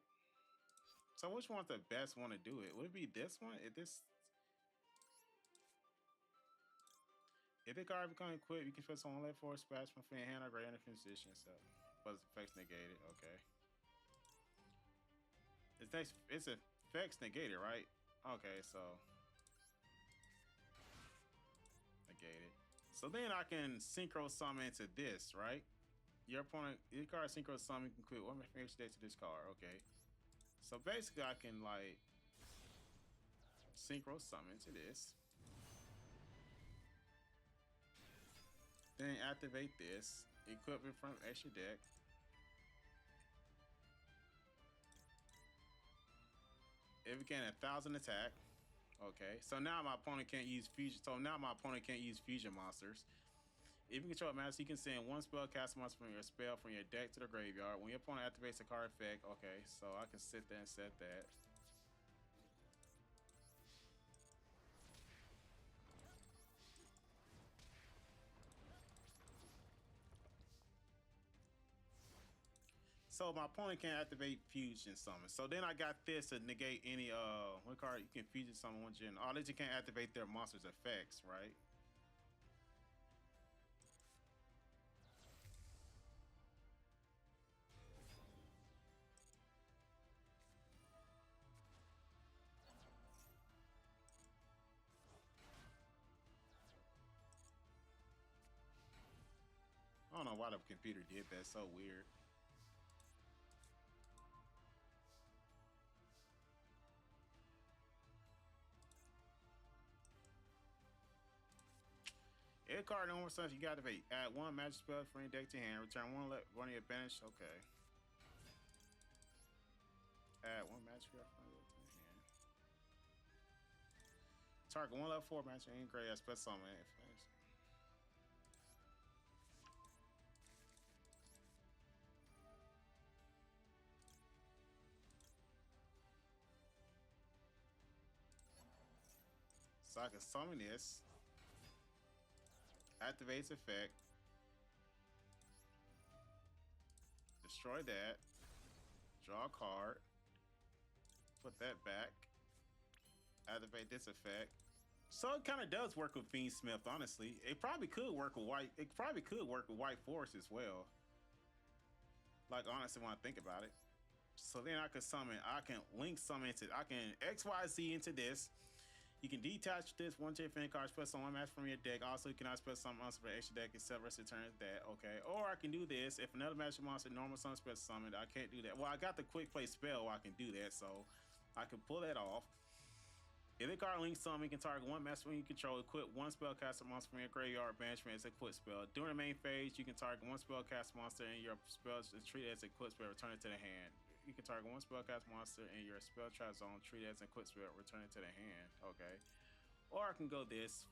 So which one's the best one to do it? Would it be this one? If the card becomes equipped, you can put someone left for a splash from your hand or great under position. So, but its effects negated. Okay. It's effects negated, right? Okay, so negated. So then I can synchro summon into this, right? Your card synchro summon can quit one extra deck to this card. Okay. So basically, I can like synchro summon to this. Then activate this. Equip it from extra deck. If it can 1,000 attack. Okay. So now my opponent can't use fusion. So now my opponent can't use fusion monsters. If you control a master, you can send one spell cast monster from your spell from your deck to the graveyard. When your opponent activates a card effect, okay, so I can sit there and set that. So my opponent can't activate fusion summon. So then I got this to negate any one card you can fusion summon one gen. All that you can't activate their monster's effects, right? I don't know why the computer did that. It's so weird. Every card in one sense you got to activate. Add one magic spell from your deck to hand. Return one of your bench. Okay. Add one magic spell from your deck to hand. Target one level 4 magic in gray as spell summon. So I can summon this. Activates effect. Destroy that. Draw a card. Put that back. Activate this effect. So it kind of does work with Fiendsmith, honestly. It probably could work with White. It probably could work with White Forest as well. Like, honestly, when I think about it. So then I can summon. I can link summon into. I can XYZ into this. You can detach this one to your fin card, special one match from your deck. Also, you cannot special summon monster for extra deck except rest of turns that. Okay. Or I can do this. If another magic monster normal summon special summon, I can't do that. Well, I got the quick play spell where I can do that, so I can pull that off. If the card links summon, you can target one master when you control, equip one spellcaster monster from your graveyard banishment as a quick spell. During the main phase, you can target one spellcaster monster and your spell is treated as a quick spell, return it to the hand. You can target one spellcast monster in your spell trap zone, treat it as a quick spell, return it to the hand. Okay. Or I can go this.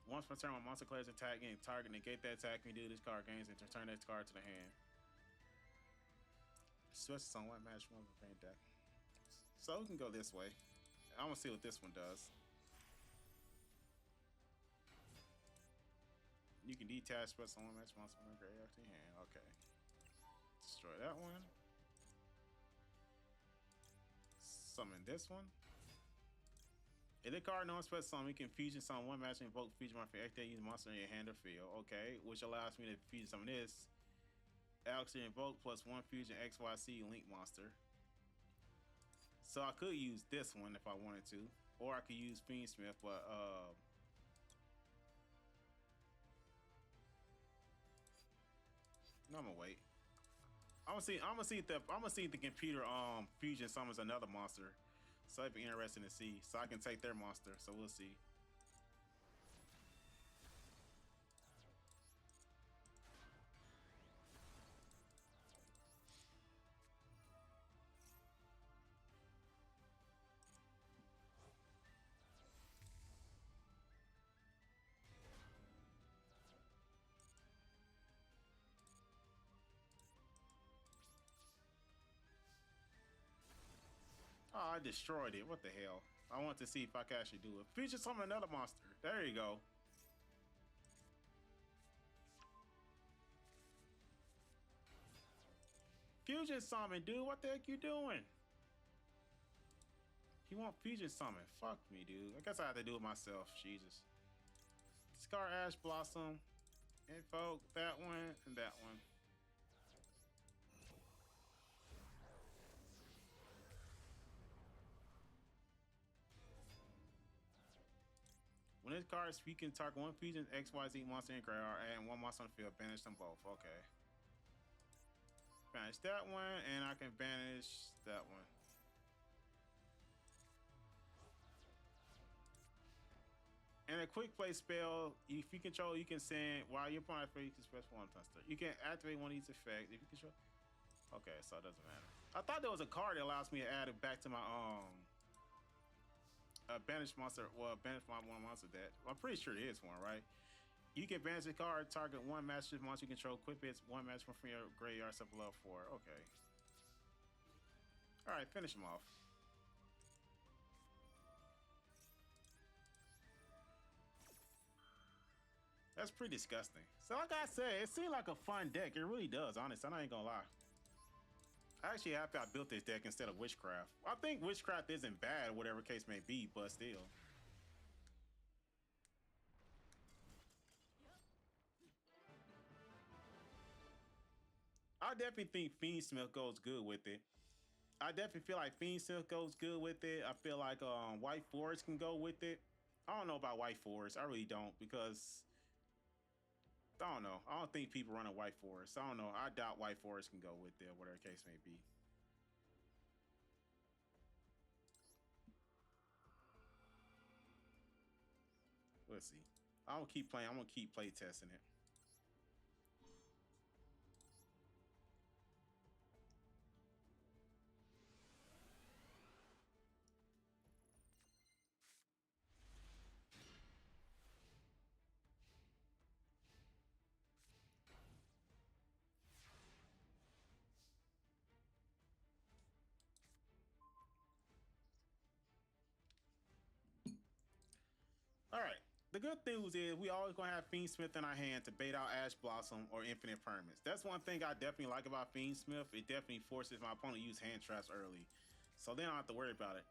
Once per turn, when monster declares attack and target negate that attack, you do this card gains and return that card to the hand. Switch on one match one for paint deck. So we can go this way. I'm gonna see what this one does. You can detach special one match monster from graveyard to your hand. Okay. Destroy that one. Summon this one. If the card known special summon, you can fusion summon one match and invoke fusion monster for activate use monster in your hand or field. Okay, which allows me to fusion summon this. Actually invoke plus one fusion XYZ link monster. So I could use this one if I wanted to, or I could use Fiendsmith, but no, I'm gonna wait. I'm gonna see if the computer fusion summons another monster. So it'd be interesting to see. So I can take their monster. So we'll see. Oh, I destroyed it. What the hell? I want to see if I can actually do it. Fusion summon another monster. There you go. Fusion summon, dude. What the heck you doing? You want fusion summon? Fuck me, dude. I guess I have to do it myself. Jesus. Discard Ash Blossom. Invoke that one and that one. When this card is speaking, target one fusion XYZ monster in graveyard and one monster on the field. Banish them both. Okay. Banish that one, and I can banish that one. And a quick play spell, if you control, you can send while you're playing for you can special one monster. You can activate one of these effects if you control. Okay, so it doesn't matter. I thought there was a card that allows me to add it back to my banish monster. Well, banish my one monster that I'm pretty sure it is one, right? You can banish the card, target one master monster you control, equip it one match from your graveyard, sub below 4. Okay. All right, finish him off. That's pretty disgusting. So like I said, it seemed like a fun deck. It really does, honestly. I'm not even gonna lie. I actually happy I built this deck instead of Witchcraft. I think Witchcraft isn't bad, whatever case may be, but still. I definitely think Fiendsmith goes good with it. I definitely feel like Fiendsmith goes good with it. I feel like White Forest can go with it. I don't know about White Forest. I really don't because I don't know. I don't think people run a White Forest. I don't know. I doubt White Forest can go with it, whatever the case may be. Let's see. I'm gonna keep playing. I'm gonna keep play testing it. All right. The good news is we always gonna have Fiendsmith in our hand to bait out Ash Blossom or Infinite Permanence. That's one thing I definitely like about Fiendsmith. It definitely forces my opponent to use hand traps early, so they don't have to worry about it.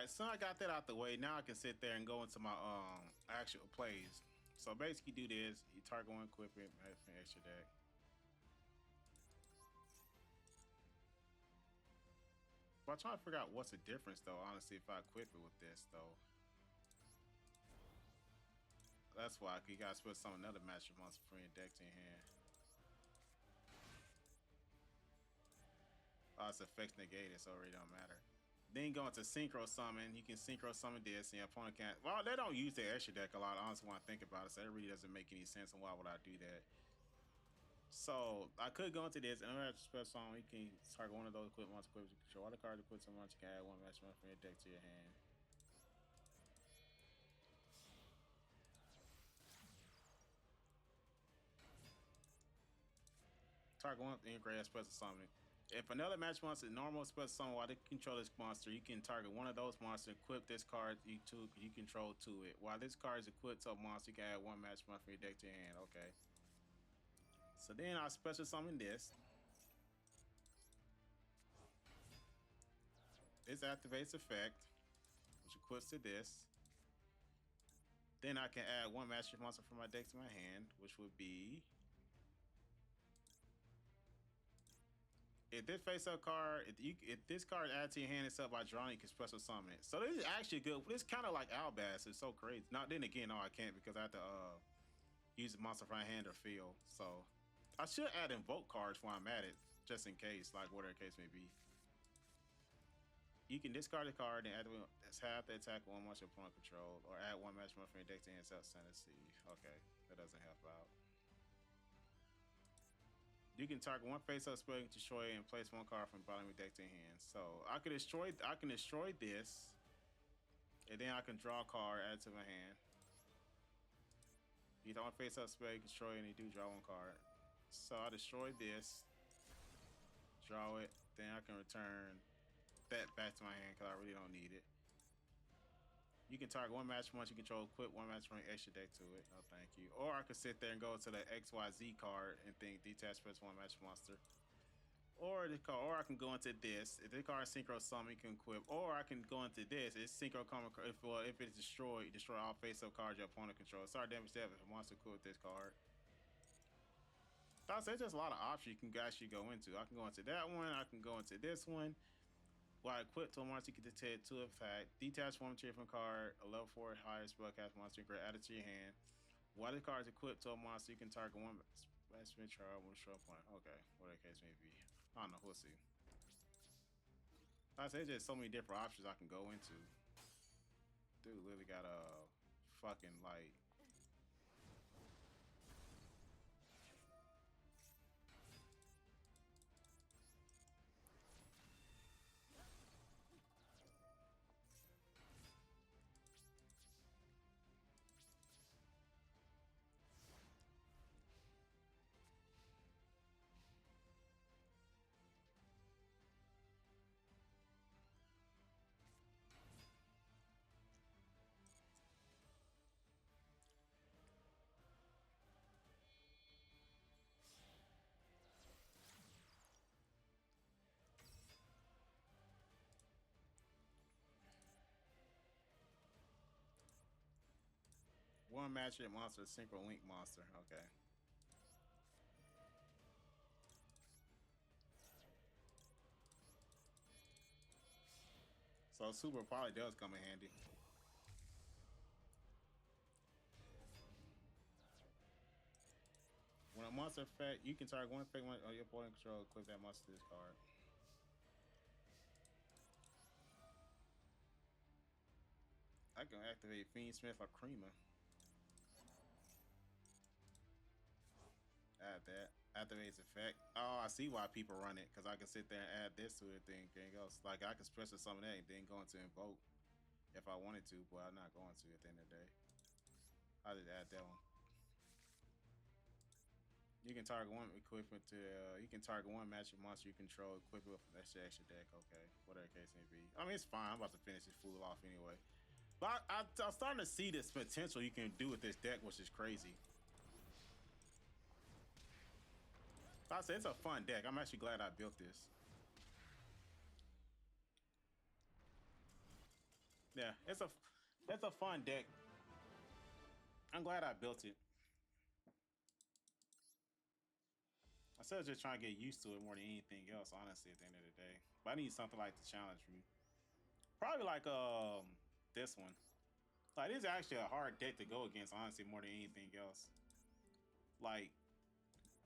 Alright, so I got that out the way. Now I can sit there and go into my actual plays. So basically do this, you target one equipment, extra deck. But I'm trying to figure out what's the difference though, honestly, if I equip it with this though. That's why you guys put some another match of monster free deck in hand. Oh, it's effects negated, so it really don't matter. Then go into synchro summon. You can synchro summon this, and your opponent can't. Well, they don't use their extra deck a lot, honestly, when I think about it, so it really doesn't make any sense. And why would I do that? So I could go into this, and I'm special summon. You can target one of those equipment monster equips. You control other cards, equip someone, you can add one match from your deck to your hand. Target one integrate special summon. If another match monster normal special summon while they control this monster, you can target one of those monsters, equip this card you control to it. While this card is equipped to a monster, you can add one match monster from your deck to your hand. Okay. So then I special summon this. This activates effect, which equips to this. Then I can add one master monster from my deck to my hand, which would be. If this face-up card, if this card is added to your hand itself by drawing, you can special summon it. So this is actually good. It's kind of like Albaz. It's so crazy. Now then again, no, I can't because I have to use a monster from my hand or field. So I should add invoke cards while I'm at it, just in case, like whatever the case may be. You can discard a card and add half the attack one monster opponent control, or add one match from your deck to hand itself. Okay, that doesn't help out. You can target one face-up spell, you can destroy it, and place one card from the bottom of your deck to your hand. So I can destroy this, and then I can draw a card, add it to my hand. You don't face-up spell, you can destroy it, and you do draw one card. So I destroy this, draw it, then I can return that back to my hand because I really don't need it. You can target one match once you control, equip one match from your extra deck to it. No, thank you. Or I could sit there and go to the XYZ card and think detach press one match monster. Or I can go into this. If the card is synchro summon, you can equip. Or I can go into this. It's synchro common. If it's destroyed, you destroy all face-up cards your opponent controls. Sorry, damage step if a monster equip with this card. There's just a lot of options you can actually go into. I can go into that one. I can go into this one. While equipped to a monster, you can detect 2 attack. Detach one material from card, a level 4 higher spellcast monster, you can add it to your hand. While the card is equipped to a monster, you can target one matchman charge, one show point. Okay, whatever the case may be. I don't know, we'll see. Like I say, there's just so many different options I can go into. Dude literally got a fucking like. One match hit monster, synchro link monster. Okay. So super probably does come in handy. When a monster effect, you can target one effect on your opponent control, equip that monster to this card. I can activate Fiend Smith or Creamer. Add that. Activates effect. Oh, I see why people run it, because I can sit there and add this to it, then anything else. Like, I can special summon that and then go into invoke if I wanted to, but I'm not going to at the end of the day. I'll just add that one. You can target one equipment to, you can target one matchup monster you control, equip it with extra deck, okay. Whatever the case may be. I mean, it's fine. I'm about to finish this fool off anyway. But I'm starting to see this potential you can do with this deck, which is crazy. I said it's a fun deck. I'm actually glad I built this. Yeah, it's a fun deck. I'm glad I built it. I still just trying to get used to it more than anything else, honestly, at the end of the day. But I need something like to challenge me. Probably like this one. Like this is actually a hard deck to go against, honestly, more than anything else. Like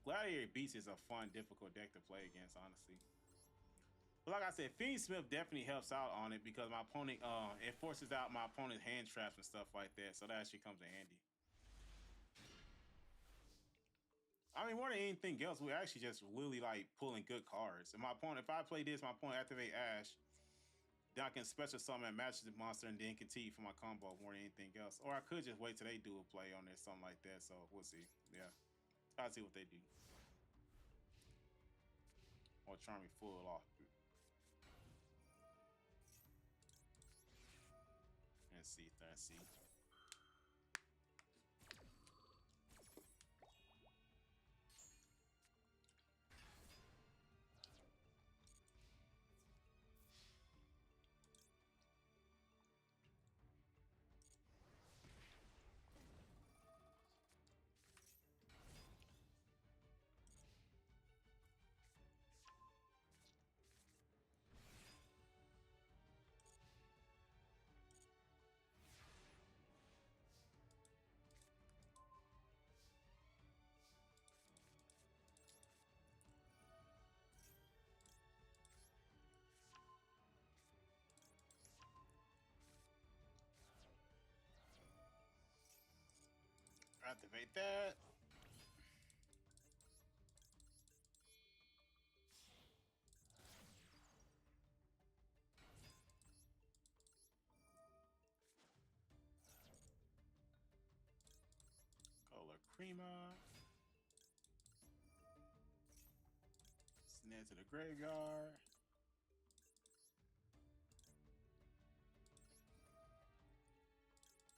Gladiator Beast is a fun, difficult deck to play against, honestly. But like I said, Fiend Smith definitely helps out on it because my opponent it forces out my opponent's hand traps and stuff like that. So that actually comes in handy. I mean, more than anything else, we're actually just really like pulling good cards. And my opponent, if I play this, my opponent activate Ash, then I can special summon a Magistus monster and then continue for my combo more than anything else. Or I could just wait till they do a play on this, something like that. So we'll see. Yeah, I'll see what they do. Or try me full off. And see, let's see. Activate that. Color Crema. Send it to the graveyard.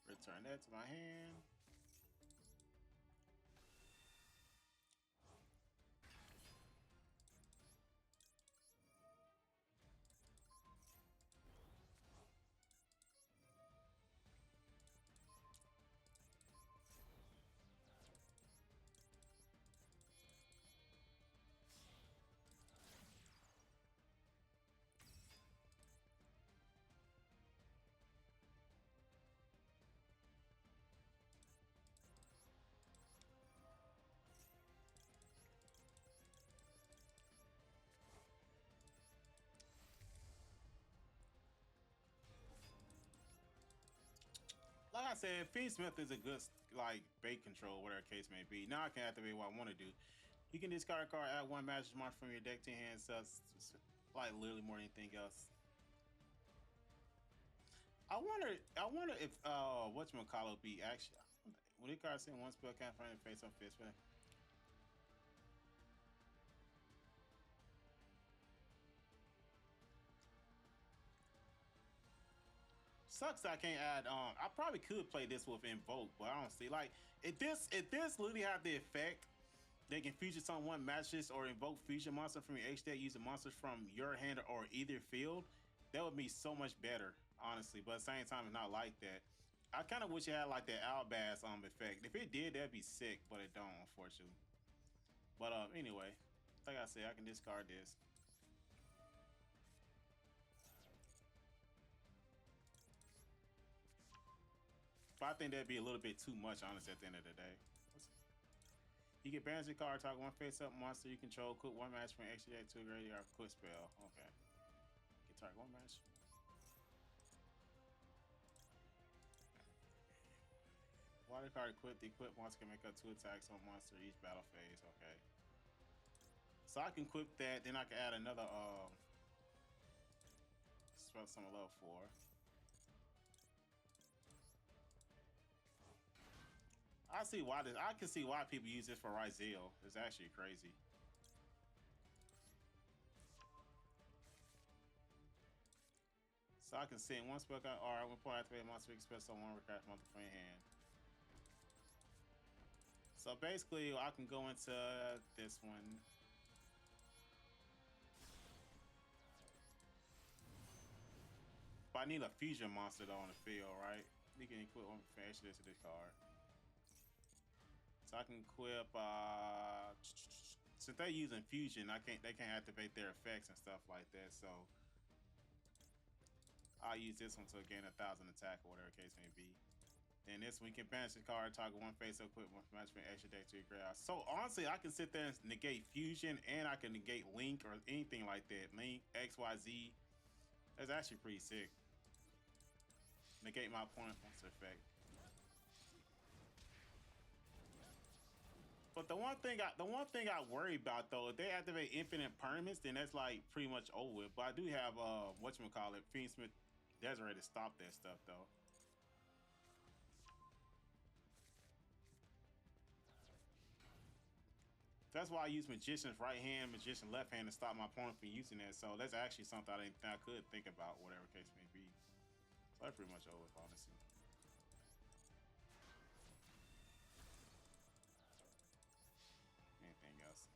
Return that to my hand. Like I said, Fiend Smith is a good like bait control, whatever case may be. Now I can activate what I want to do. You can discard a card, add one magic mark from your deck to your hand, so it's like literally more than anything else. I wonder if whatchamacallit be actually when the card send one spell can't find face on fist. Sucks that I can't add. I probably could play this with Invoke, but I don't see like if this literally have the effect. They can feature someone matches or invoke feature monster from your H deck using monsters from your hand or either field. That would be so much better, honestly. But at the same time, it's not like that. I kind of wish it had like that Outbass effect. If it did, that'd be sick, but it don't, unfortunately. But anyway, like I said, I can discard this. But I think that'd be a little bit too much, honestly, at the end of the day. You get banish your card, target one face up monster you control, cook one match from extra deck to a graveyard, quick spell. Okay. Get target one match. Water card equipped. The equipped monster can make up 2 attacks on monster each battle phase. Okay. So I can equip that, then I can add another spell summon level 4. I can see why people use this for Ryzeal. It's actually crazy. So I can send one spell card, or when point activate monster, you can spell someone recast monster from your hand. So basically, I can go into this one. I need a fusion monster though on the field, right? You can equip one fashion to this card. So I can equip since they're using fusion, they can't activate their effects and stuff like that, so I'll use this one to gain 1,000 attack or whatever case may be. Then this one, you can banish the card, target one face equip one management extra deck to your graveyard. So honestly, I can sit there and negate fusion, and I can negate link or anything like that. Link, XYZ. That's actually pretty sick. Negate my opponent monster effect. But the one thing I worry about though, if they activate infinite permanents, then that's like pretty much over with. But I do have whatchamacallit, Fiendsmith Desiree to stop that stuff though. That's why I use Magician's right hand, Magician left hand to stop my opponent from using that. So that's actually something I could think about, whatever case may be. So that's pretty much over with, honestly. Anything else?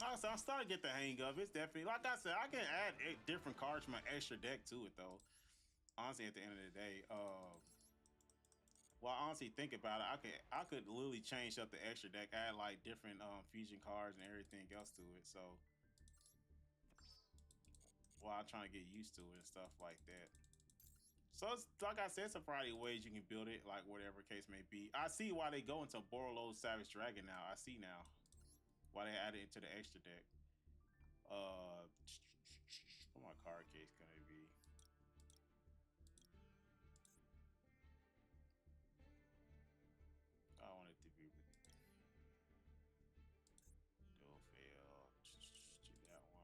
Like I said, I'm starting to get the hang of it. It's definitely, like I said, I can add different cards to my extra deck to it though. Honestly, at the end of the day, well, honestly, think about it. I could literally change up the extra deck, add like different fusion cards and everything else to it. So, while I'm trying to get used to it and stuff like that. So it's like I said, it's a variety of ways you can build it, like whatever case may be. I see why they go into Borolo Savage Dragon now. I see now why they added it to the extra deck. What my card case gonna be? I want it to be Duel fail. Do that one.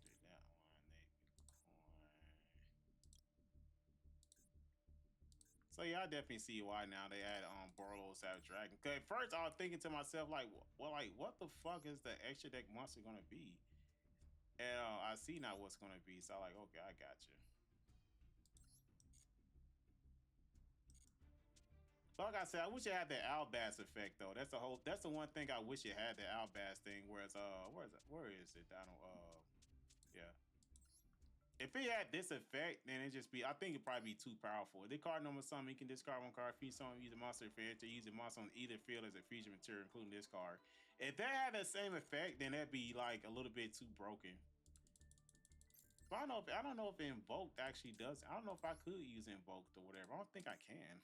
Do that one. So yeah, I definitely see why now they add Borolo Savage Dragon. Cause at first I was thinking to myself like, well, like what the fuck is the extra deck monster gonna be? And I see now what's gonna be. So I'm like, okay, I got you. Like I said, I wish it had the Albaz effect though. That's the whole. That's the one thing I wish it had, the Albaz thing. Whereas where is it? Where is it? I don't. Yeah. If it had this effect, then it just be. I think it'd probably be too powerful. If they card number something, you can discard one card, feed someone, use a monster effect to use a monster on either field as a fusion material, including this card. If that had the same effect, then that'd be like a little bit too broken. But I don't know if invoked actually does. I don't know if I could use invoked or whatever. I don't think I can.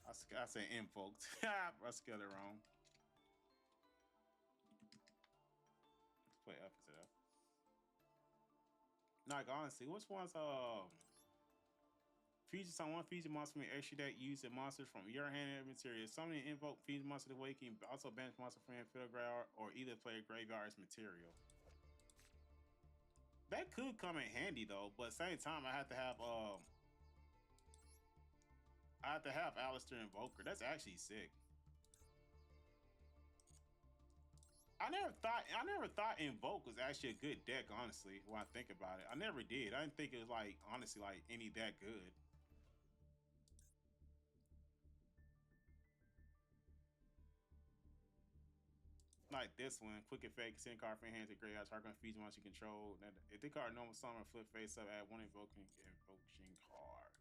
I said invoked. I spelled it wrong. Let's play up instead of. Like honestly, which one's features on one feature monster from your extra deck using monsters from your hand and material. Summoning invoke feature monster the way you can also banish monster from your field graveyard or either play a graveyard as material. That could come in handy though, but at the same time I have to have Alistair Invoker. That's actually sick. I never thought Invoke was actually a good deck, honestly, when I think about it. I never did. I didn't think it was like honestly like any that good. Like this one, quick effect, send card from your hand to graveyard, target feature once you control. If the card normal summon, flip face up, add one invoking card.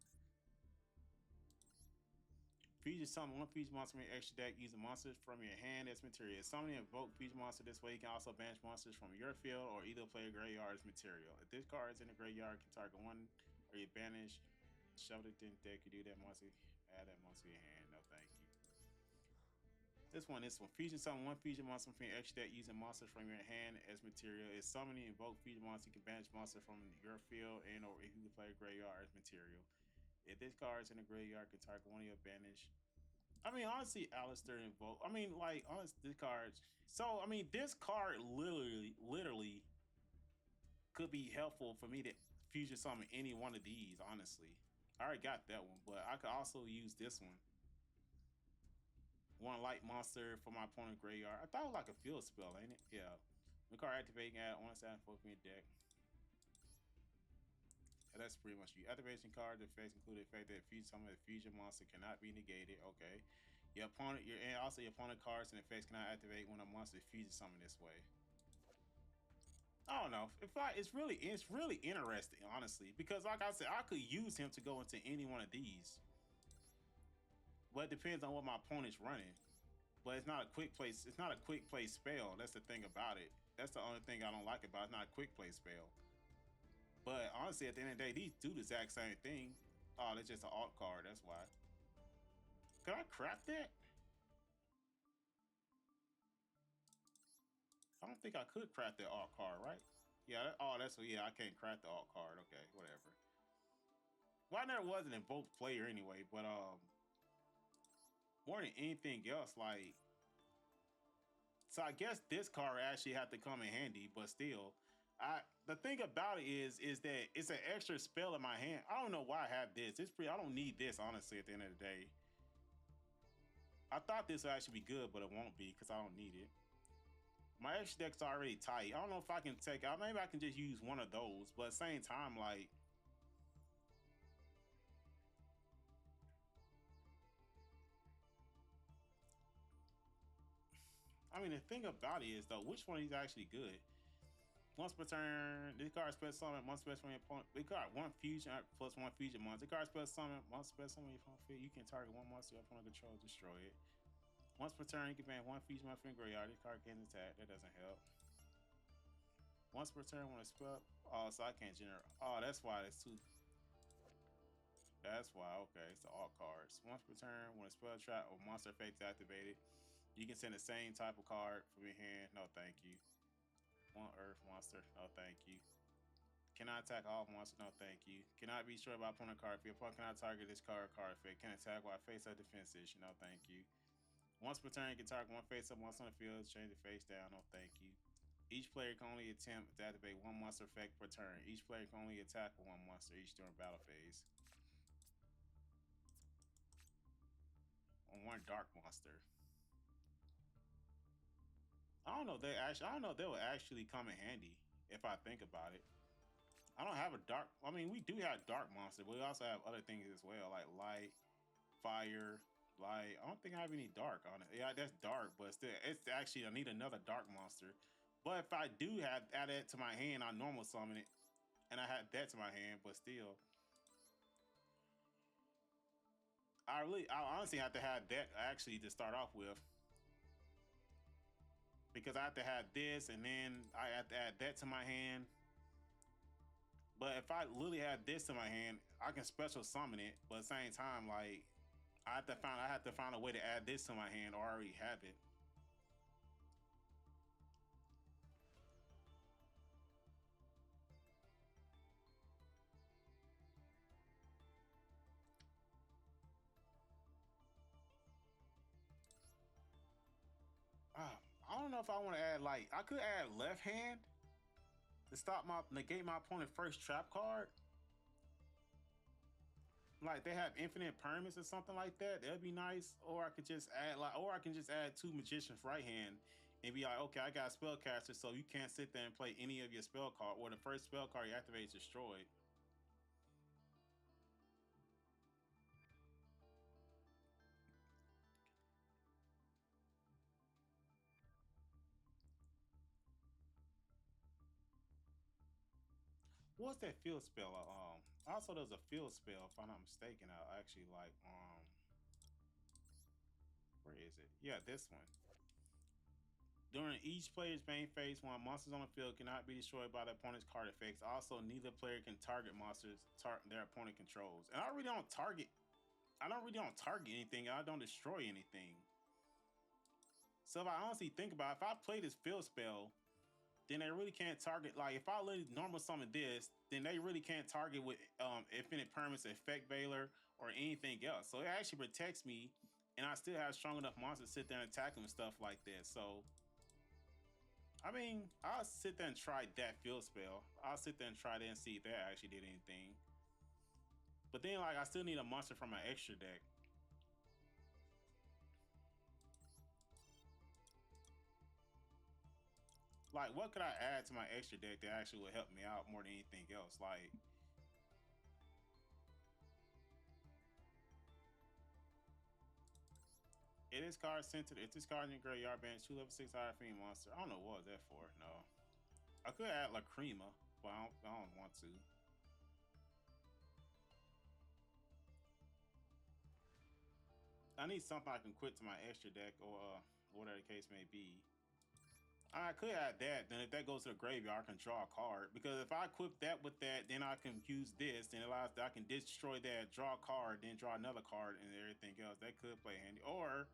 Feature summon one feature monster from your extra deck using monsters from your hand as material. Summoning invoke feature monster this way, you can also banish monsters from your field or either play a graveyard as material. If this card is in the graveyard, you can target one or you banish, shove it in deck, you do that monster, add that monster to your hand. No thank you. This one. Feature summon one feature monster from your extra deck using monsters from your hand as material. Is summoning invoke feature monster, you can banish monster from your field and or if you can play a graveyard as material. If this card is in the graveyard, you can target one of your banish. I mean, honestly, Alistair invoke. I mean, like, honestly, this card. So, I mean, this card literally could be helpful for me to fusion summon any one of these, honestly. I already got that one, but I could also use this one. One light monster for my opponent graveyard. I thought it was like a field spell, ain't it? Yeah. The card activating at one side from your deck. And that's pretty much you. Activation card effects include the effect that some of the fusion monster cannot be negated. Okay. Your opponent, and also your opponent cards and effects cannot activate when a monster fuses something this way. I don't know. It's really interesting, honestly, because like I said, I could use him to go into any one of these, but it depends on what my opponent's running. But it's not a quick play. It's not a quick play spell. That's the thing about it. That's the only thing I don't like about it. It's not a quick play spell. But honestly, at the end of the day, these do the exact same thing. Oh, that's just an alt card. That's why. Could I craft that? I don't think I could craft that alt card, right? Yeah. That's what. Yeah, I can't craft the alt card. Okay, whatever. Well, I never wasn't in both player anyway, but more than anything else, like, so I guess this card actually had to come in handy, but still, the thing about it is that it's an extra spell in my hand. I don't know why I have this. I don't need this, honestly, at the end of the day. I thought this would actually be good, but it won't be because I don't need it. My extra deck's already tight. I don't know if I can take out. Maybe I can just use one of those, but at the same time, like, I mean, the thing about it is though, which one is actually good? Once per turn, this card spell summon, once special summon your opponent. This card one fusion plus one fusion monster. This card spell summon, once special summon your opponent. You can target one monster your opponent controls, destroy it. Once per turn, you can ban one fusion monster from graveyard. This card can attack. That doesn't help. Once per turn, when a spell. Oh, so I can't generate. Oh, that's why it's two. That's why. Okay, it's the alt cards. Once per turn, when a spell trap or monster effect is activated, you can send the same type of card from your hand. No, thank you. One earth monster. No, thank you. Cannot attack all monsters. No, thank you. Cannot be destroyed by opponent card. If your opponent cannot target this card effect, can attack while face up defense issue. No, thank you. Once per turn, you can target one face up monster on the field. Change the face down. No, thank you. Each player can only attempt to activate one monster effect per turn. Each player can only attack with one monster each during battle phase. On one dark monster. I don't know. I don't know if they will actually come in handy if I think about it. I don't have a dark. I mean, we do have dark monster, but we also have other things as well, like light, fire, light. I don't think I have any dark on it. Yeah, that's dark, but still, it's actually I need another dark monster. But if I do add that to my hand, I normal summon it, and I have that to my hand. But still, I honestly have to have that actually to start off with, because I have to have this, and then I have to add that to my hand. But if I literally have this in my hand, I can special summon it. But at the same time, like, I have to find a way to add this to my hand, or I already have it. I don't know if I want to add, like, I could add left hand to negate my opponent's first trap card. Like, they have infinite permanents or something like that. That'd be nice. Or I could just add two magicians right hand and be like, okay, I got a spellcaster, so you can't sit there and play any of your spell card, or the first spell card you activate is destroyed. What's that field spell? Also there's a field spell, if I'm not mistaken. I actually like where is it? Yeah, this one. During each player's main phase, when monsters on the field cannot be destroyed by the opponent's card effects. Also, neither player can target monsters their opponent controls. And I don't really don't target anything. I don't destroy anything. So if I honestly think about it, if I play this field spell, then they really can't target. Like, if I literally normal summon this, then they really can't target with infinite permanence, effect veiler, or anything else. So it actually protects me, and I still have strong enough monsters to sit there and attack them and stuff like that. So I mean, I'll sit there and try that field spell. I'll sit there and try that and see if that actually did anything. But then, like, I still need a monster from my extra deck. Like, what could I add to my extra deck that actually would help me out more than anything else? Like, It is card sent to if this card in your graveyard bans 2 level 6 higher fiend monster. I don't know what was that for. No. I could add Lacrima, but I don't want to. I need something I can quit to my extra deck or whatever the case may be. I could add that. Then if that goes to the graveyard, I can draw a card. Because if I equip that with that, then I can use this. Then it allows that I can destroy that, draw a card, then draw another card and everything else. That could play handy. Or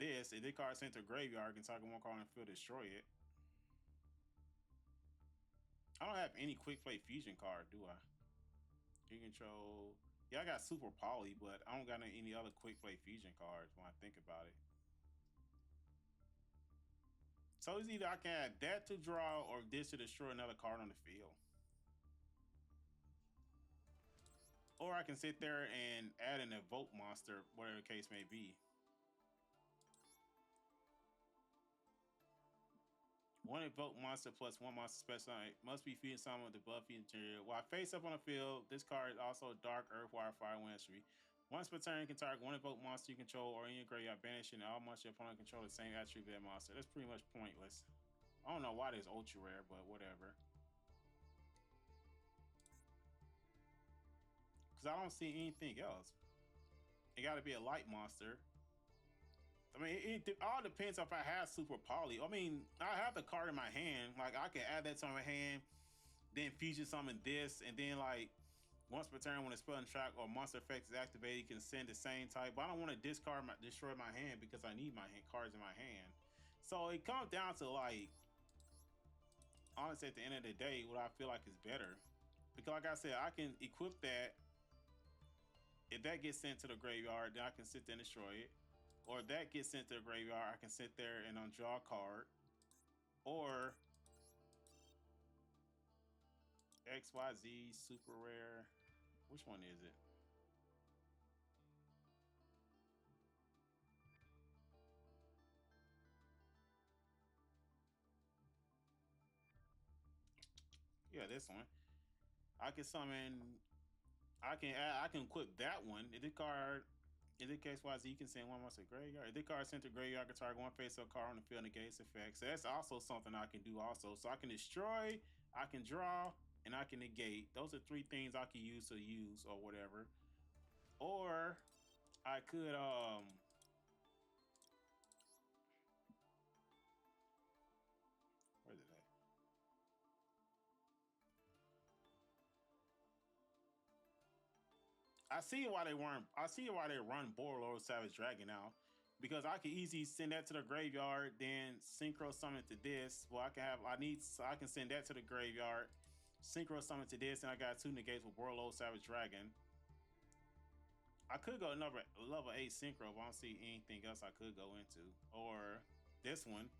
this, if this card sent to the graveyard, I can target one card on the field, destroy it. I don't have any quick play fusion card, do I? You control. Yeah, I got Super Poly, but I don't got any other quick play fusion cards when I think about it. So it's either I can add that to draw or this to destroy another card on the field. Or I can sit there and add an evoke monster, whatever the case may be. One evoke monster plus one monster special must be feeding someone with the buff interior. While face up on the field, this card is also Dark Earth, Wire, Fire, Wind, Tree. Once per turn, you can target one evoke monster you control or in your graveyard, banishing all monsters your opponent control the same attribute of that monster. That's pretty much pointless. I don't know why this ultra rare, but whatever. Because I don't see anything else. It got to be a light monster. I mean, it all depends if I have Super Poly. I mean, I have the card in my hand. Like, I can add that to my hand, then fusion summon this, and then, like, once per turn when a spell and track or monster effect is activated, you can send the same type. But I don't want to destroy my hand because I need my cards in my hand. So it comes down to, like, honestly, at the end of the day, what I feel like is better. Because, like I said, I can equip that. If that gets sent to the graveyard, then I can sit there and destroy it. Or if that gets sent to the graveyard, I can sit there and draw a card. Or XYZ super rare. Which one is it? Yeah, this one. I can summon. I can equip that one. If the card, in the case XYZ, you can send one monster graveyard. If the card sent to graveyard, I can target one face up card on the field negates effects. So that's also something I can do also. So I can destroy, I can draw, and I can negate. Those are 3 things I can use or whatever. Or I could where's it at? I see why they run Borlord Savage Dragon now. Because I could easily send that to the graveyard, then synchro summon to this. Well, I can send that to the graveyard, synchro summon to this, and I got 2 negates with Borlord Savage Dragon. I could go another level 8 synchro, but I don't see anything else I could go into. Or this one.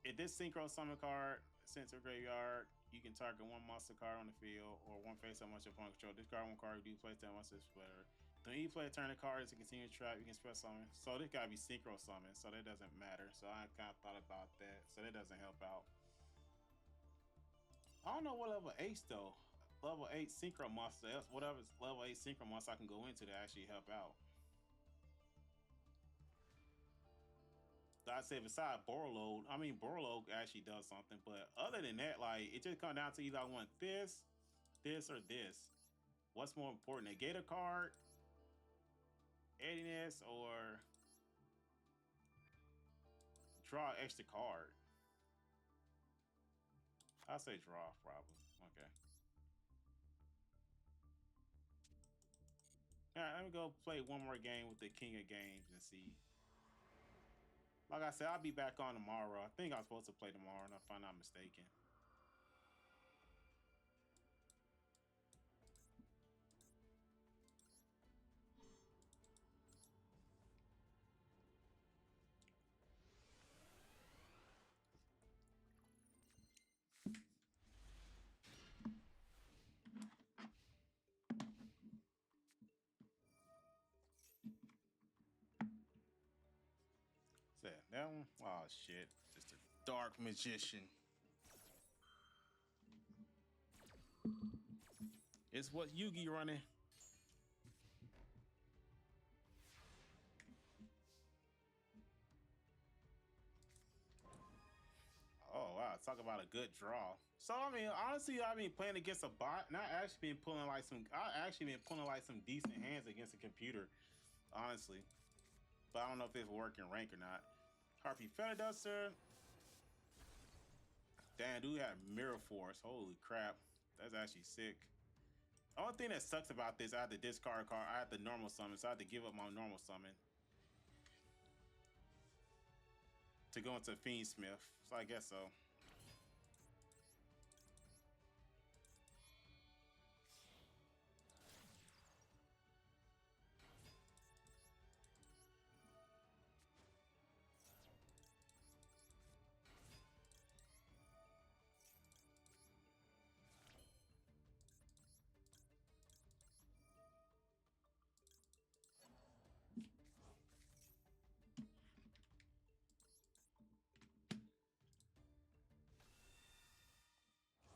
If this synchro summon card sent to the graveyard, you can target one monster card on the field or one face up monster opponent control. This card, one card, do place that monster splitter. Then you play a turn of cards to continue to trap, you can spell summon. So this gotta be synchro summon, so that doesn't matter. So I kind of thought about that, so that doesn't help out. I don't know what level 8 though. Level 8 synchro monster, else whatever level 8 synchro monster I can go into to actually help out. I say besides Borlode, I mean Borlode actually does something, but other than that, like it just comes down to either I want this, or this. What's more important, a Gator card, Eddiness, or draw an extra card? I'll say draw, probably. Okay. All right, let me go play one more game with the King of Games and see. Like I said, I'll be back on tomorrow. I think I'm supposed to play tomorrow, if I'm not mistaken. That one? Oh shit. Just a dark magician. It's what Yugi running. talk about a good draw. So I mean, honestly, I've been playing against a bot, and I actually been pulling like some. I actually been pulling like some decent hands against a computer, honestly. But I don't know if it's working rank or not. Harpy Feather Duster. Damn, dude had Mirror Force. Holy crap, that's actually sick. Only thing that sucks about this, I have to discard a card. I have to normal summon, so I have to give up my normal summon to go into Fiendsmith. So I guess so.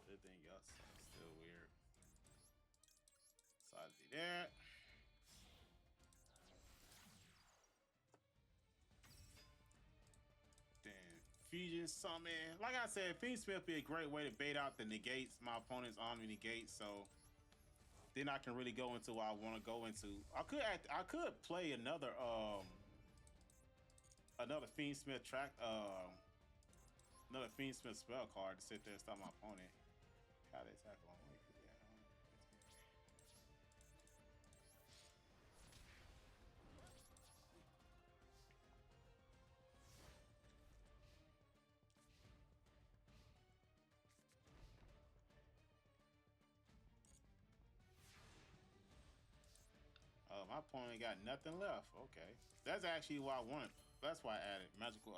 Everything else is still weird. So I do that. Then Fusion Summon. Like I said, Fiendsmith be a great way to bait out the negates, my opponent's army negates, so then I can really go into what I want to go into. I could play another Fiendsmith track another Fiendsmith spell card to sit there and stop my opponent. How they tackle him? Oh, my opponent got nothing left. Okay, that's actually what I wanted. That's why I added magical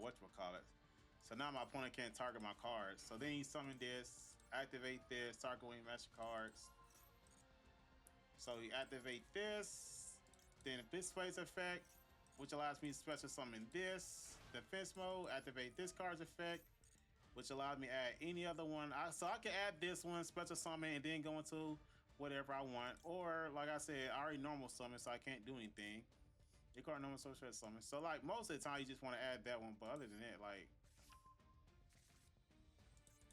whatchamacallit. So now my opponent can't target my cards. So then he summon this, activate this, target when he match cards. So he activate this, then if this plays effect, which allows me to special summon this, defense mode, activate this card's effect, which allows me to add any other one. So I can add this one, special summon, and then go into whatever I want. Or, like I said, I already normal summon, so I can't do anything. Your card normal social summon. So, like, most of the time, you just want to add that one. But other than that, like,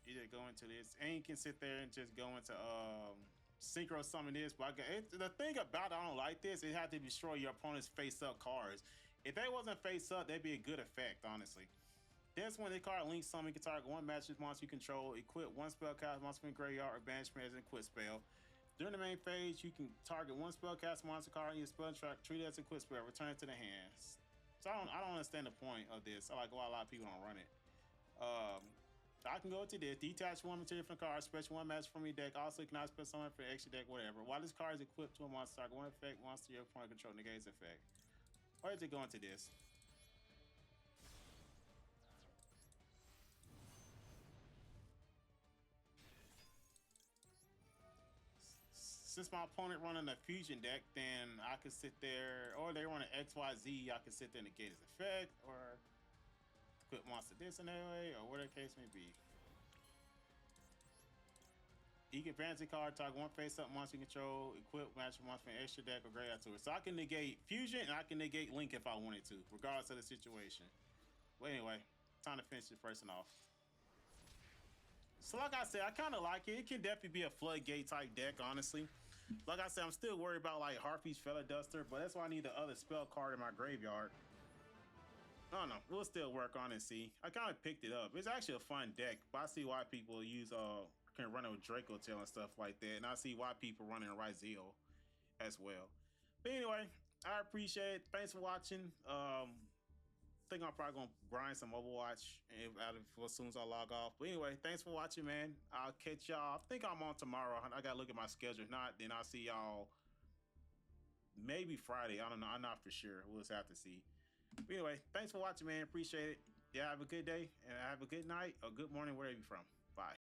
you just go into this. And you can sit there and just go into synchro summon this. But the thing about it, I don't like this. It had to destroy your opponent's face-up cards. If they wasn't face-up, that'd be a good effect, honestly. This one, they card link summon. You can target one Magistus monster you control, equip one spellcast monster from graveyard or banishment as an equip spell. During the main phase, you can target one spellcast monster card in your spell track, treat it as a equip spell, return it to the hands. So I don't understand the point of this. I like why a lot of people don't run it. I can go to this, detach one material from the card, special one match from your deck. Also, you can spell someone for extra deck, whatever. While this card is equipped to a monster, target one effect, monster your opponent control negates effect. Or is it going to this? Since my opponent running a fusion deck, then I could sit there, or they run an XYZ, I could sit there and negate his effect, or equip monster this in that way, or whatever the case may be. You can fantasy card, target one face up monster you control, equip match monster from extra deck or graveyard to it. So I can negate fusion and I can negate link if I wanted to, regardless of the situation. But anyway, time to finish this person off. So like I said, I kind of like it. It can definitely be a floodgate type deck, honestly. Like I said, I'm still worried about like Harpy's Feather Duster, but that's why I need the other spell card in my graveyard. I don't know. We'll still work on it and see. I kind of picked it up. It's actually a fun deck, but I see why people can run it with Draco Tail and stuff like that, and I see why people run it in Ryzeal as well. But anyway, I appreciate it. Thanks for watching. Think I'm probably gonna grind some Overwatch as soon as I log off. But anyway, thanks for watching, man. I'll catch y'all. I think I'm on tomorrow. I gotta look at my schedule. If not, then I'll see y'all maybe Friday. I don't know. I'm not for sure. We'll just have to see. But anyway, thanks for watching, man. Appreciate it. Yeah, have a good day and have a good night or good morning wherever you're from. Bye.